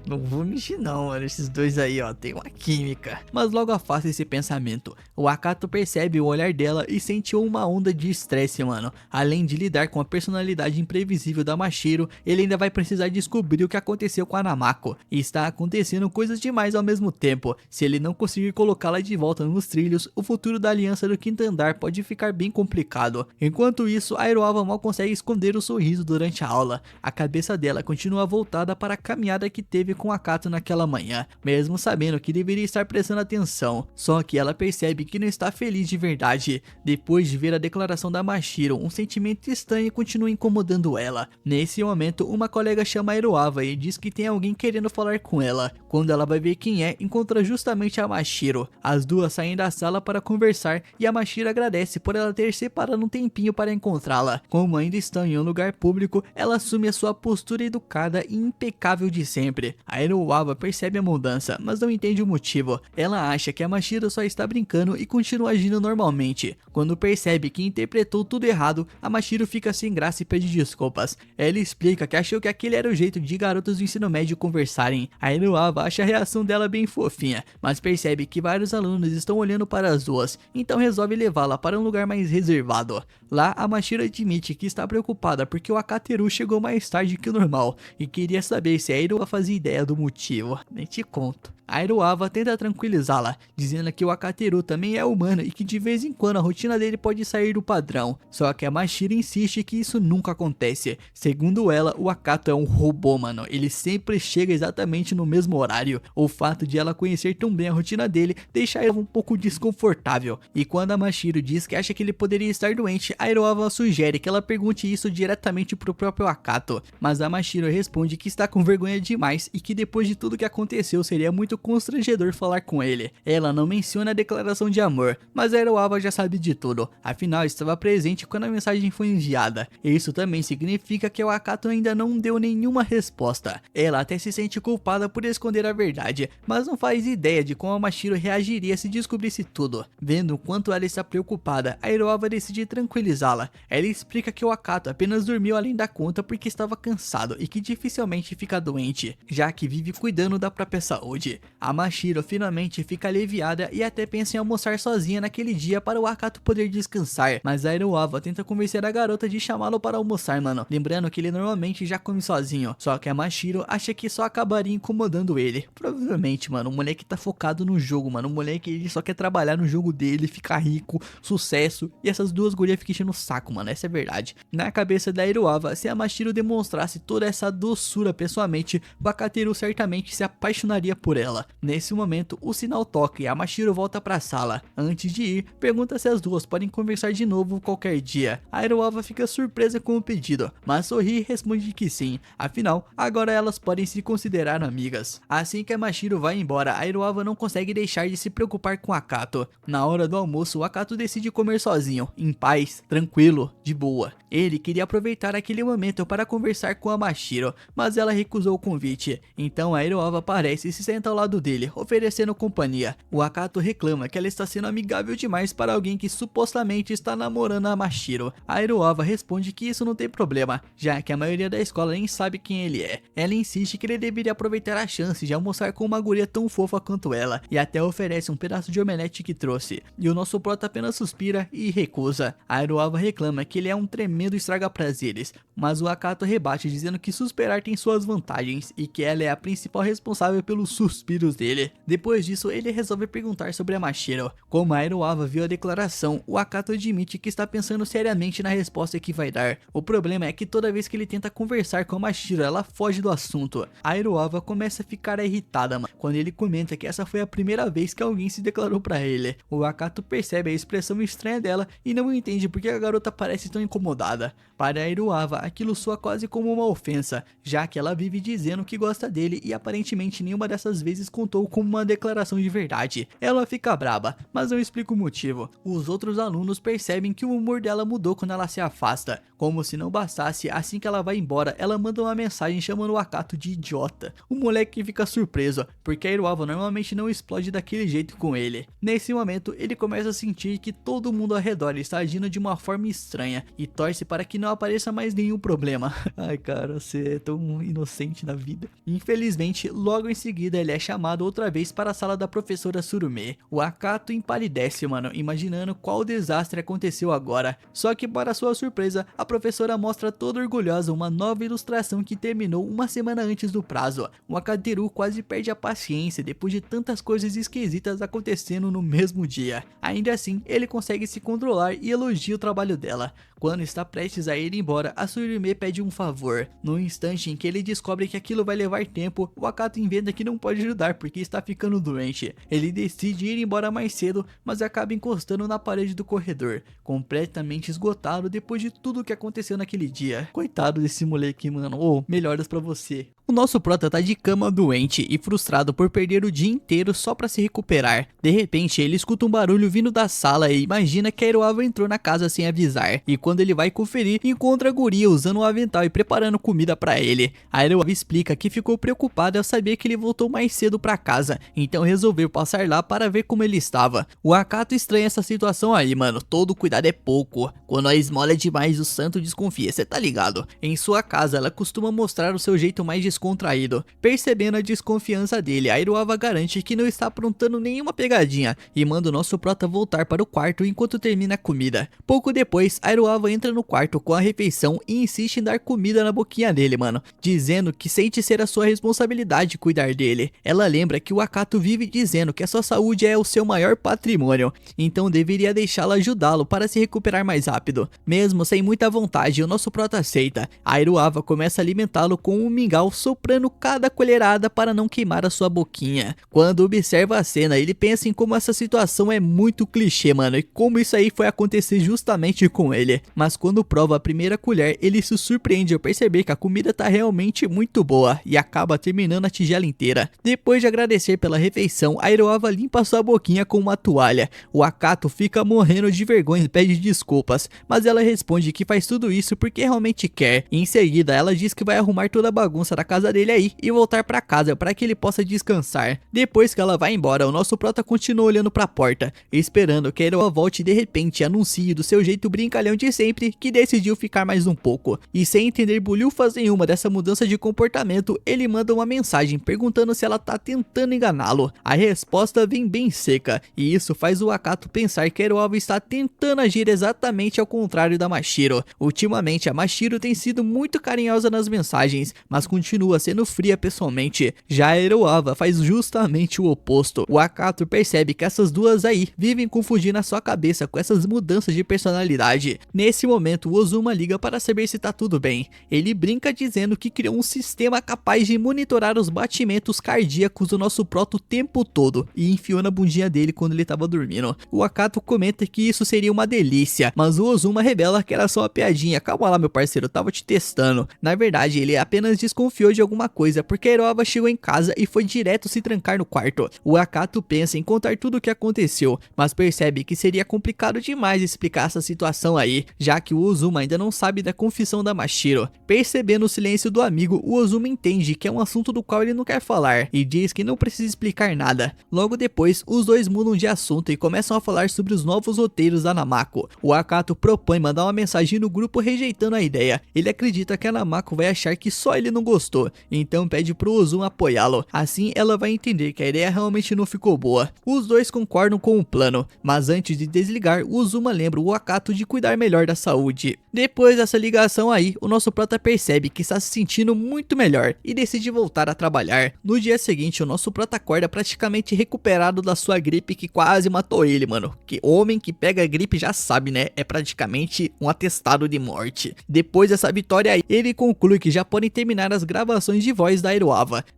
Não vou mentir não, mano, esses dois aí ó, tem uma química. Mas logo afasta esse pensamento. O Akato percebe o olhar dela e sente uma onda de estresse, mano. Além de lidar com a personalidade imprevisível da Mashiro, ele ainda vai precisar descobrir o que aconteceu com a Namako. E está acontecendo coisas demais ao mesmo tempo. Se ele não conseguir colocá-la de volta nos trilhos, o futuro da aliança do quinto andar pode ficar bem complicado. Enquanto isso, a Iroha mal consegue esconder o sorriso durante a aula. A cabeça dela continua voltada para a caminhada que teve com Akato naquela manhã, mesmo sabendo que deveria estar prestando atenção. Só que ela percebe que não está feliz de verdade. Depois de ver a declaração da Mashiro, um sentimento estranho continua incomodando ela. Nesse momento, uma colega chama a Iroha e diz que tem alguém querendo falar com ela. Quando ela vai ver quem é, encontra justamente a Mashiro. As duas saem da sala para conversar e a Mashiro agradece por ela ter separado um tempinho para encontrá-la. Como ainda estão em um lugar público, ela assume a sua postura educada e impecável de sempre. A Iroha percebe a mudança, mas não entende o motivo. Ela acha que a Mashiro só está brincando e continua agindo normalmente. Quando percebe que interpretou tudo errado, a Mashiro fica sem graça e pede desculpas. Ela explica que achou que aquele era o jeito de garotas do ensino médio conversarem. A Iroha acha a reação dela bem fofinha, mas percebe que vários alunos estão olhando para as duas, então resolve levá-la para um lugar mais reservado. Lá, a Mashiro admite que está preocupada porque o Akateru chegou mais tarde que o normal e queria saber se a Iroha fazia ideia do motivo. Nem te conto. A Iroha tenta tranquilizá-la, dizendo que o Akateru também é humano e que de vez em quando a rotina dele pode sair do padrão. Só que a Mashiro insiste que isso nunca acontece. Segundo ela, o Akato é um robô, mano. Ele sempre chega exatamente no mesmo horário. O fato de ela conhecer tão bem a rotina dele deixa ela um pouco desconfortável. E quando a Mashiro diz que acha que ele poderia estar doente, a Iroha sugere que ela pergunte isso diretamente pro próprio Akato. Mas a Mashiro responde que está com vergonha demais e que depois de tudo que aconteceu seria muito constrangedor falar com ele. Ela não menciona a declaração de amor, mas a Iroha já sabe de tudo, afinal estava presente quando a mensagem foi enviada. Isso também significa que o Akato ainda não deu nenhuma resposta. Ela até se sente culpada por esconder a verdade, mas não faz ideia de como a Mashiro reagiria se descobrisse tudo. Vendo o quanto ela está preocupada, a Iroha decide tranquilizá-la. Ela explica que o Akato apenas dormiu além da conta porque estava cansado e que dificilmente fica doente, já que vive cuidando da própria saúde. A Mashiro finalmente fica aliviada e até pensa em almoçar sozinha naquele dia para o Akato poder descansar, mas a Iroha tenta convencer a garota de chamá-lo para almoçar, mano, lembrando que ele normalmente já come sozinho, só que a Mashiro acha que só acabaria incomodando ele. Provavelmente, mano, o moleque tá focado no jogo, mano, o moleque ele só quer trabalhar no jogo dele, ficar rico, sucesso, e essas duas gurias ficam enchendo o saco, mano, essa é a verdade. Na cabeça da Iroha, se a Mashiro demonstrasse toda essa doçura pessoalmente, o Akateru certamente se apaixonaria por ela. Nesse momento, o sinal toca e a Mashiro volta pra sala. Antes de ir, pergunta se as duas podem conversar de novo qualquer dia. A Iroha fica surpresa com o pedido, mas sorri e responde que sim, afinal, agora elas podem se considerar amigas. Assim que a Mashiro vai embora, a Iroha não consegue deixar de se preocupar com Akato. Na hora do almoço, o Akato decide comer sozinho, em paz, tranquilo, de boa. Ele queria aproveitar aquele momento para conversar com a Mashiro, mas ela recusou o convite. Então a Iroha aparece e se senta ao lado lado dele, oferecendo companhia. O Akato reclama que ela está sendo amigável demais para alguém que supostamente está namorando a Mashiro. A Iruava responde que isso não tem problema, já que a maioria da escola nem sabe quem ele é. Ela insiste que ele deveria aproveitar a chance de almoçar com uma guria tão fofa quanto ela, e até oferece um pedaço de omelete que trouxe. E o nosso prota apenas suspira e recusa. A Iruava reclama que ele é um tremendo estraga-prazeres, mas o Akato rebate dizendo que suspirar tem suas vantagens e que ela é a principal responsável pelos suspiros dele. Depois disso, ele resolve perguntar sobre a Mashiro. Como a Iruava viu a declaração, o Akato admite que está pensando seriamente na resposta que vai dar. O problema é que toda vez que ele tenta conversar com a Mashiro, ela foge do assunto. A Iruava começa a ficar irritada quando ele comenta que essa foi a primeira vez que alguém se declarou pra ele. O Akato percebe a expressão estranha dela e não entende porque a garota parece tão incomodada. Para a Iruava, aquilo soa quase como uma ofensa, já que ela vive dizendo que gosta dele e aparentemente nenhuma dessas vezes contou como uma declaração de verdade. Ela fica braba, mas não explica o motivo. Os outros alunos percebem que o humor dela mudou quando ela se afasta. Como se não bastasse, assim que ela vai embora, ela manda uma mensagem chamando o Akato de idiota. O moleque fica surpreso, porque a Iruava normalmente não explode daquele jeito com ele. Nesse momento, ele começa a sentir que todo mundo ao redor está agindo de uma forma estranha e torce para que não apareça mais nenhum problema. Ai cara, você é tão inocente na vida. Infelizmente, logo em seguida ele é chamado outra vez para a sala da professora Tsurume. O Akato empalidece, imaginando qual desastre aconteceu agora. Só que para sua surpresa, a professora mostra toda orgulhosa uma nova ilustração que terminou uma semana antes do prazo. O Akateru quase perde a paciência depois de tantas coisas esquisitas acontecendo no mesmo dia. Ainda assim, ele consegue se controlar e elogia o trabalho dela. Quando está prestes a ir embora, a Tsurume pede um favor. No instante em que ele descobre que aquilo vai levar tempo, o Akato inventa que não pode ajudar porque está ficando doente. Ele decide ir embora mais cedo, mas acaba encostando na parede do corredor, completamente esgotado depois de tudo que aconteceu naquele dia. Coitado desse moleque, mano. Melhoras pra você. O nosso prota tá de cama doente e frustrado por perder o dia inteiro só pra se recuperar. De repente, ele escuta um barulho vindo da sala e imagina que a Iruava entrou na casa sem avisar. E quando ele vai conferir, encontra a guria usando um avental e preparando comida pra ele. A Iruava explica que ficou preocupada ao saber que ele voltou mais cedo pra casa, então resolveu passar lá para ver como ele estava. O Akato estranha essa situação aí, todo cuidado é pouco. Quando a esmola é demais, o santo desconfia, cê tá ligado? Em sua casa, ela costuma mostrar o seu jeito mais descontraído. Percebendo a desconfiança dele, a Iruava garante que não está aprontando nenhuma pegadinha e manda o nosso prota voltar para o quarto enquanto termina a comida. Pouco depois, a Iruava entra no quarto com a refeição e insiste em dar comida na boquinha dele, dizendo que sente ser a sua responsabilidade cuidar dele. Ela lembra que o Akato vive dizendo que a sua saúde é o seu maior patrimônio, então deveria deixá-la ajudá-lo para se recuperar mais rápido. Mesmo sem muita vontade, o nosso prota aceita. A Iruava começa a alimentá-lo com um mingau, soprando cada colherada para não queimar a sua boquinha. Quando observa a cena, ele pensa em como essa situação é muito clichê, e como isso aí foi acontecer justamente com ele. Mas quando prova a primeira colher, ele se surpreende ao perceber que a comida tá realmente muito boa e acaba terminando a tigela inteira. Depois de agradecer pela refeição, a Iruava limpa sua boquinha com uma toalha. O Akato fica morrendo de vergonha e pede desculpas, mas ela responde que faz tudo isso porque realmente quer. Em seguida, ela diz que vai arrumar toda a bagunça da casa dele aí e voltar pra casa para que ele possa descansar. Depois que ela vai embora, o nosso prota continua olhando pra porta, esperando que a Iruava volte e de repente anuncie do seu jeito brincalhão de sempre que decidiu ficar mais um pouco. E sem entender bolhufas nenhuma dessa mudança de comportamento, ele manda uma mensagem perguntando se ela tá tentando enganá-lo. A resposta vem bem seca, e isso faz o Akato pensar que a Iruava está tentando agir exatamente ao contrário da Mashiro. Ultimamente, a Mashiro tem sido muito carinhosa nas mensagens, mas continua sendo fria pessoalmente. Já a Iruava faz justamente o oposto. O Akato percebe que essas duas aí vivem confundindo a sua cabeça com essas mudanças de personalidade. Nesse momento, o Ozuma liga para saber se tá tudo bem. Ele brinca dizendo que criou um sistema capaz de monitorar os batimentos cardíacos do nosso prota o tempo todo e enfiou na bundinha dele quando ele tava dormindo. O Akato comenta que isso seria uma delícia, mas o Ozuma revela que era só uma piadinha. Calma lá, meu parceiro, eu tava te testando. Na verdade, ele apenas desconfiou desconfiou de alguma coisa, porque a Iroha chegou em casa e foi direto se trancar no quarto. O Akato pensa em contar tudo o que aconteceu, mas percebe que seria complicado demais explicar essa situação aí, já que o Ozuma ainda não sabe da confissão da Mashiro. Percebendo o silêncio do amigo, o Ozuma entende que é um assunto do qual ele não quer falar, e diz que não precisa explicar nada. Logo depois, os dois mudam de assunto e começam a falar sobre os novos roteiros da Namako. O Akato propõe mandar uma mensagem no grupo rejeitando a ideia. Ele acredita que a Namako vai achar que só ele não gostou, então pede pro Ozuma apoiá-lo. Assim ela vai entender que a ideia realmente não ficou boa. Os dois concordam com o plano, mas antes de desligar, o Ozuma lembra o Akato de cuidar melhor da saúde. Depois dessa ligação aí, o nosso prota percebe que está se sentindo muito melhor e decide voltar a trabalhar. No dia seguinte, o nosso prota acorda praticamente recuperado da sua gripe que quase matou ele, mano. Que homem que pega gripe já sabe, né? É praticamente um atestado de morte. Depois dessa vitória aí, ele conclui que já podem terminar as gravações de voz da Iroha.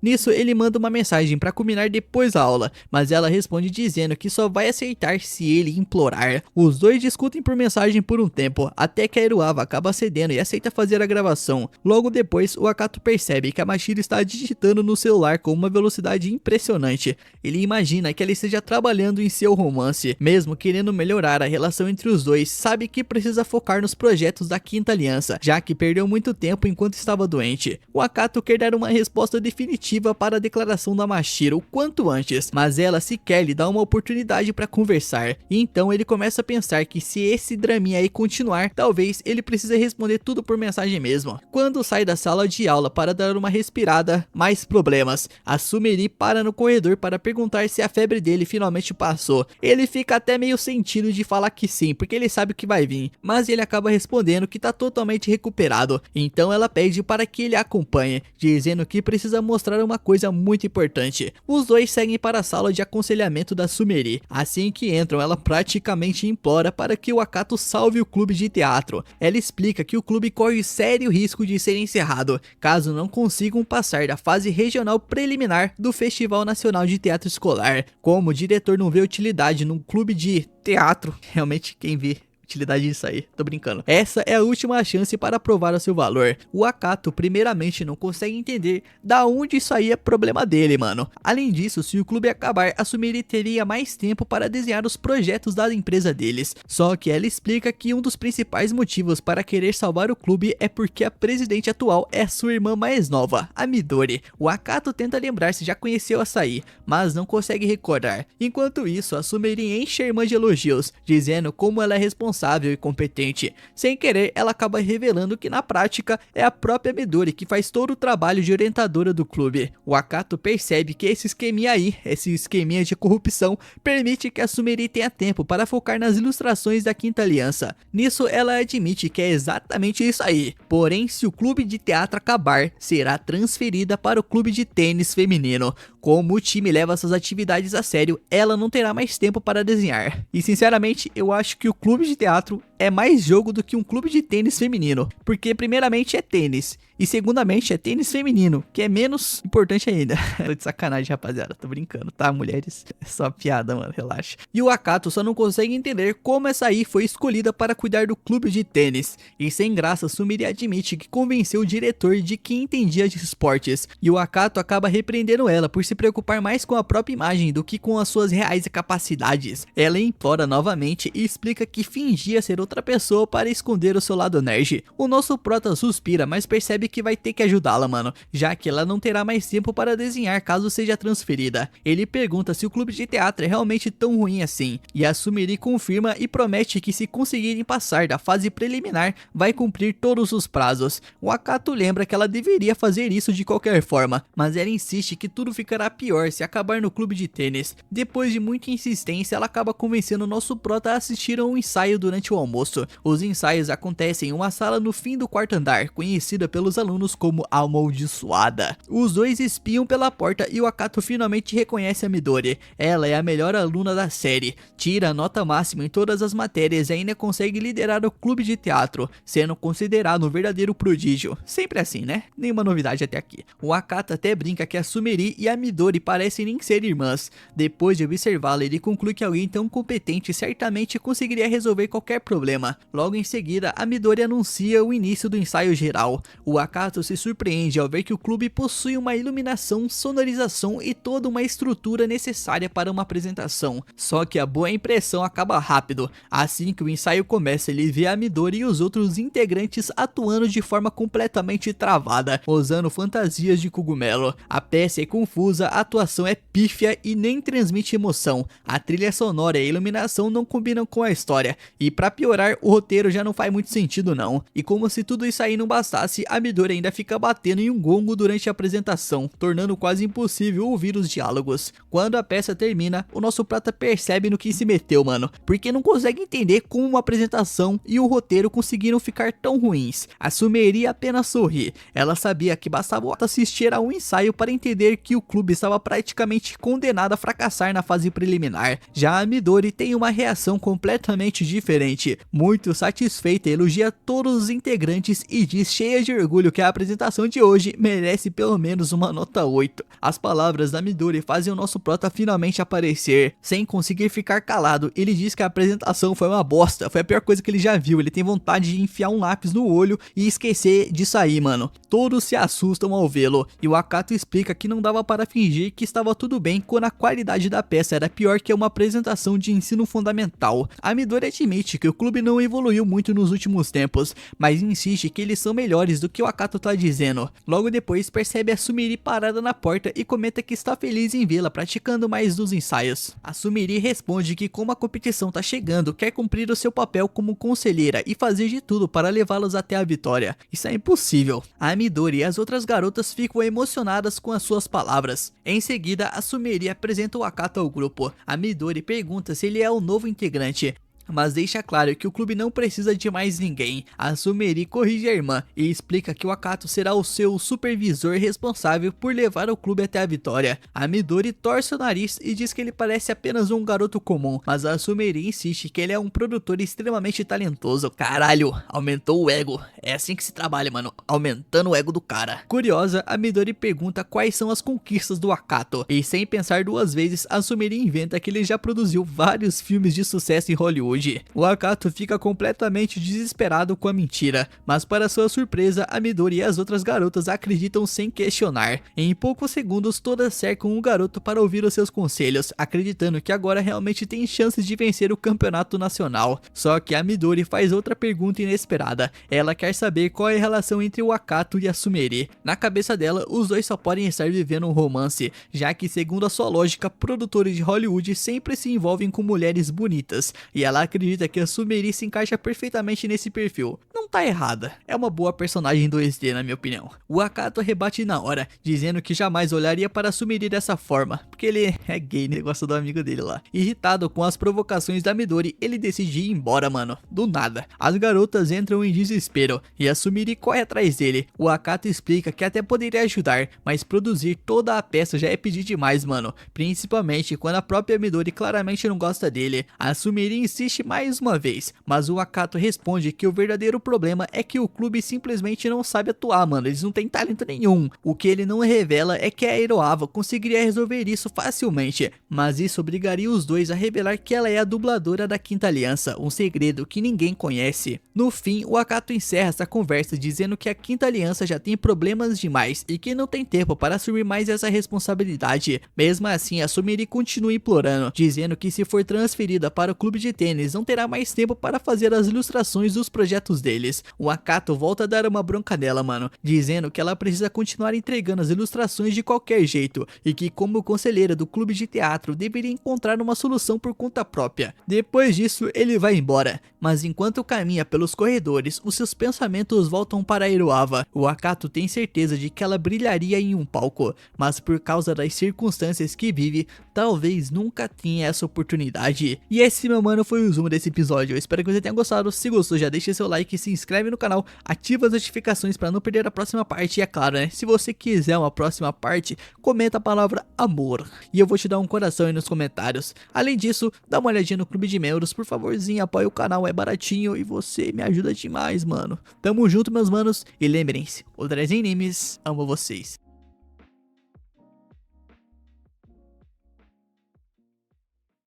Nisso, ele manda uma mensagem para combinar depois da aula, mas ela responde dizendo que só vai aceitar se ele implorar. Os dois discutem por mensagem por um tempo, até que a Iroha acaba cedendo e aceita fazer a gravação. Logo depois, o Akato percebe que a Mashiro está digitando no celular com uma velocidade impressionante. Ele imagina que ela esteja trabalhando em seu romance. Mesmo querendo melhorar a relação entre os dois, sabe que precisa focar nos projetos da Quinta Aliança, já que perdeu muito tempo enquanto estava doente. O Akato quer dar uma resposta definitiva para a declaração da Mashiro o quanto antes, mas ela sequer lhe dá uma oportunidade para conversar. Então ele começa a pensar que se esse draminha aí continuar, talvez ele precise responder tudo por mensagem mesmo. Quando sai da sala de aula para dar uma respirada, mais problemas. A Sumeri para no corredor para perguntar se a febre dele finalmente passou. Ele fica até meio sentido de falar que sim, porque ele sabe que vai vir, mas ele acaba respondendo que tá totalmente recuperado. Então ela pede para que ele a acompanhe, dizendo que precisa mostrar uma coisa muito importante. Os dois seguem para a sala de aconselhamento da Sumeri. Assim que entram, ela praticamente implora para que o Akato salve o clube de teatro. Ela explica que o clube corre sério risco de ser encerrado, caso não consigam passar da fase regional preliminar do Festival Nacional de Teatro Escolar. Como o diretor não vê utilidade num clube de teatro, realmente quem vê utilidade disso aí, tô brincando. Essa é a última chance para provar o seu valor. O Akato primeiramente não consegue entender da onde isso aí é problema dele, mano. Além disso, se o clube acabar, a Sumeri teria mais tempo para desenhar os projetos da empresa deles. Só que ela explica que um dos principais motivos para querer salvar o clube é porque a presidente atual é sua irmã mais nova, a Midori. O Akato tenta lembrar se já conheceu a Sai, mas não consegue recordar. Enquanto isso, a Sumeri enche a irmã de elogios, dizendo como ela é responsável e competente. Sem querer, ela acaba revelando que na prática é a própria Midori que faz todo o trabalho de orientadora do clube. O Akato percebe que esse esqueminha de corrupção, permite que a Sumeri tenha tempo para focar nas ilustrações da Quinta Aliança. Nisso, ela admite que é exatamente isso aí. Porém, se o clube de teatro acabar, será transferida para o clube de tênis feminino. Como o time leva essas atividades a sério, ela não terá mais tempo para desenhar. E sinceramente, eu acho que o clube de teatro é mais jogo do que um clube de tênis feminino. Porque primeiramente é tênis, e segundamente é tênis feminino, que é menos importante ainda. Tô de sacanagem, rapaziada, tô brincando, tá, mulheres? É só piada, mano, relaxa. E o Akato só não consegue entender como essa aí foi escolhida para cuidar do clube de tênis. E sem graça, Sumeri admite que convenceu o diretor de que entendia de esportes. E o Akato acaba repreendendo ela por se preocupar mais com a própria imagem do que com as suas reais capacidades. Ela implora novamente e explica que fingia ser outra pessoa para esconder o seu lado nerd. O nosso prota suspira, mas percebe que vai ter que ajudá-la, mano, já que ela não terá mais tempo para desenhar caso seja transferida. Ele pergunta se o clube de teatro é realmente tão ruim assim, e a Sumeri confirma e promete que se conseguirem passar da fase preliminar, vai cumprir todos os prazos. O Akato lembra que ela deveria fazer isso de qualquer forma, mas ela insiste que tudo ficará pior se acabar no clube de tênis. Depois de muita insistência, ela acaba convencendo o nosso prota a assistir a um ensaio durante o almoço. Os ensaios acontecem em uma sala no fim do quarto andar, conhecida pelos alunos como Amaldiçoada. Os dois espiam pela porta e o Akato finalmente reconhece a Midori. Ela é a melhor aluna da série, tira a nota máxima em todas as matérias e ainda consegue liderar o clube de teatro, sendo considerado um verdadeiro prodígio. Sempre assim, né? Nenhuma novidade até aqui. O Akato até brinca que a Sumeri e a Midori parecem nem ser irmãs. Depois de observá-la, ele conclui que alguém tão competente certamente conseguiria resolver qualquer problema problema. Logo em seguida, a Midori anuncia o início do ensaio geral. O Akato se surpreende ao ver que o clube possui uma iluminação, sonorização e toda uma estrutura necessária para uma apresentação. Só que a boa impressão acaba rápido. Assim que o ensaio começa, ele vê a Midori e os outros integrantes atuando de forma completamente travada, usando fantasias de cogumelo. A peça é confusa, a atuação é pífia e nem transmite emoção. A trilha sonora e a iluminação não combinam com a história. E pra piorar, o roteiro já não faz muito sentido não. E como se tudo isso aí não bastasse, a Midori ainda fica batendo em um gongo durante a apresentação, tornando quase impossível ouvir os diálogos. Quando a peça termina, o nosso prata percebe no que se meteu, mano, porque não consegue entender como uma apresentação e o roteiro conseguiram ficar tão ruins. A Sumeri apenas sorri. Ela sabia que bastava assistir a um ensaio para entender que o clube estava praticamente condenado a fracassar na fase preliminar. Já a Midori tem uma reação completamente diferente. Muito satisfeita, elogia todos os integrantes e diz cheia de orgulho que a apresentação de hoje merece pelo menos uma nota 8. As palavras da Midori fazem o nosso prota finalmente aparecer. Sem conseguir ficar calado, ele diz que a apresentação foi uma bosta, foi a pior coisa que ele já viu. Ele tem vontade de enfiar um lápis no olho e esquecer de sair, mano. Todos se assustam ao vê-lo, e o Akato explica que não dava para fingir que estava tudo bem quando a qualidade da peça era pior que uma apresentação de ensino fundamental. A Midori admite que o clube não evoluiu muito nos últimos tempos, mas insiste que eles são melhores do que o Akato tá dizendo. Logo depois percebe a Sumeri parada na porta e comenta que está feliz em vê-la praticando mais dos ensaios. A Sumeri responde que como a competição tá chegando, quer cumprir o seu papel como conselheira e fazer de tudo para levá-los até a vitória. Isso é impossível. A Midori e as outras garotas ficam emocionadas com as suas palavras. Em seguida, a Sumeri apresenta o Akato ao grupo. A Midori pergunta se ele é o novo integrante, mas deixa claro que o clube não precisa de mais ninguém. A Sumeri corrige a irmã e explica que o Akato será o seu supervisor responsável por levar o clube até a vitória. A Midori torce o nariz e diz que ele parece apenas um garoto comum, mas a Sumeri insiste que ele é um produtor extremamente talentoso. Caralho, aumentou o ego. É assim que se trabalha, mano, aumentando o ego do cara. Curiosa, a Midori pergunta quais são as conquistas do Akato, e sem pensar duas vezes, a Sumeri inventa que ele já produziu vários filmes de sucesso em Hollywood. O Akato fica completamente desesperado com a mentira, mas para sua surpresa, a Midori e as outras garotas acreditam sem questionar. Em poucos segundos, todas cercam o garoto para ouvir os seus conselhos, acreditando que agora realmente tem chances de vencer o campeonato nacional. Só que a Midori faz outra pergunta inesperada. Ela quer saber qual é a relação entre o Akato e a Sumeri. Na cabeça dela, os dois só podem estar vivendo um romance, já que segundo a sua lógica, produtores de Hollywood sempre se envolvem com mulheres bonitas, e ela acredita que a Sumeri se encaixa perfeitamente nesse perfil. Não tá errada, é uma boa personagem 2D na minha opinião. O Akato rebate na hora, dizendo que jamais olharia para a Sumeri dessa forma, porque ele é gay, né? Gosta do amigo dele lá. Irritado com as provocações da Midori, ele decide ir embora, mano, do nada. As garotas entram em desespero, e a Sumeri corre atrás dele. O Akato explica que até poderia ajudar, mas produzir toda a peça já é pedir demais, mano, principalmente quando a própria Midori claramente não gosta dele. A Sumeri insiste mais uma vez, mas o Akato responde que o verdadeiro problema é que o clube simplesmente não sabe atuar, mano, eles não têm talento nenhum. O que ele não revela é que a Iroava conseguiria resolver isso facilmente, mas isso obrigaria os dois a revelar que ela é a dubladora da Quinta Aliança, um segredo que ninguém conhece. No fim, o Akato encerra essa conversa dizendo que a Quinta Aliança já tem problemas demais e que não tem tempo para assumir mais essa responsabilidade. Mesmo assim, a Sumeri continua implorando, dizendo que se for transferida para o clube de tênis não terá mais tempo para fazer as ilustrações dos projetos deles. O Akato volta a dar uma bronca nela, mano, dizendo que ela precisa continuar entregando as ilustrações de qualquer jeito e que como conselheira do clube de teatro deveria encontrar uma solução por conta própria. Depois disso ele vai embora, mas enquanto caminha pelos corredores, os seus pensamentos voltam para a Iroava. O Akato tem certeza de que ela brilharia em um palco, mas por causa das circunstâncias que vive, talvez nunca tenha essa oportunidade. E esse, meu mano, foi o resumo desse episódio. Eu espero que você tenha gostado. Se gostou, já deixa seu like, se inscreve no canal, ativa as notificações para não perder a próxima parte. E é claro, né, se você quiser uma próxima parte, comenta a palavra amor e eu vou te dar um coração aí nos comentários. Além disso, dá uma olhadinha no clube de membros, por favorzinho, apoia o canal, é baratinho e você me ajuda demais, mano. Tamo junto, meus manos, e lembrem-se, o Drazen Animes ama vocês.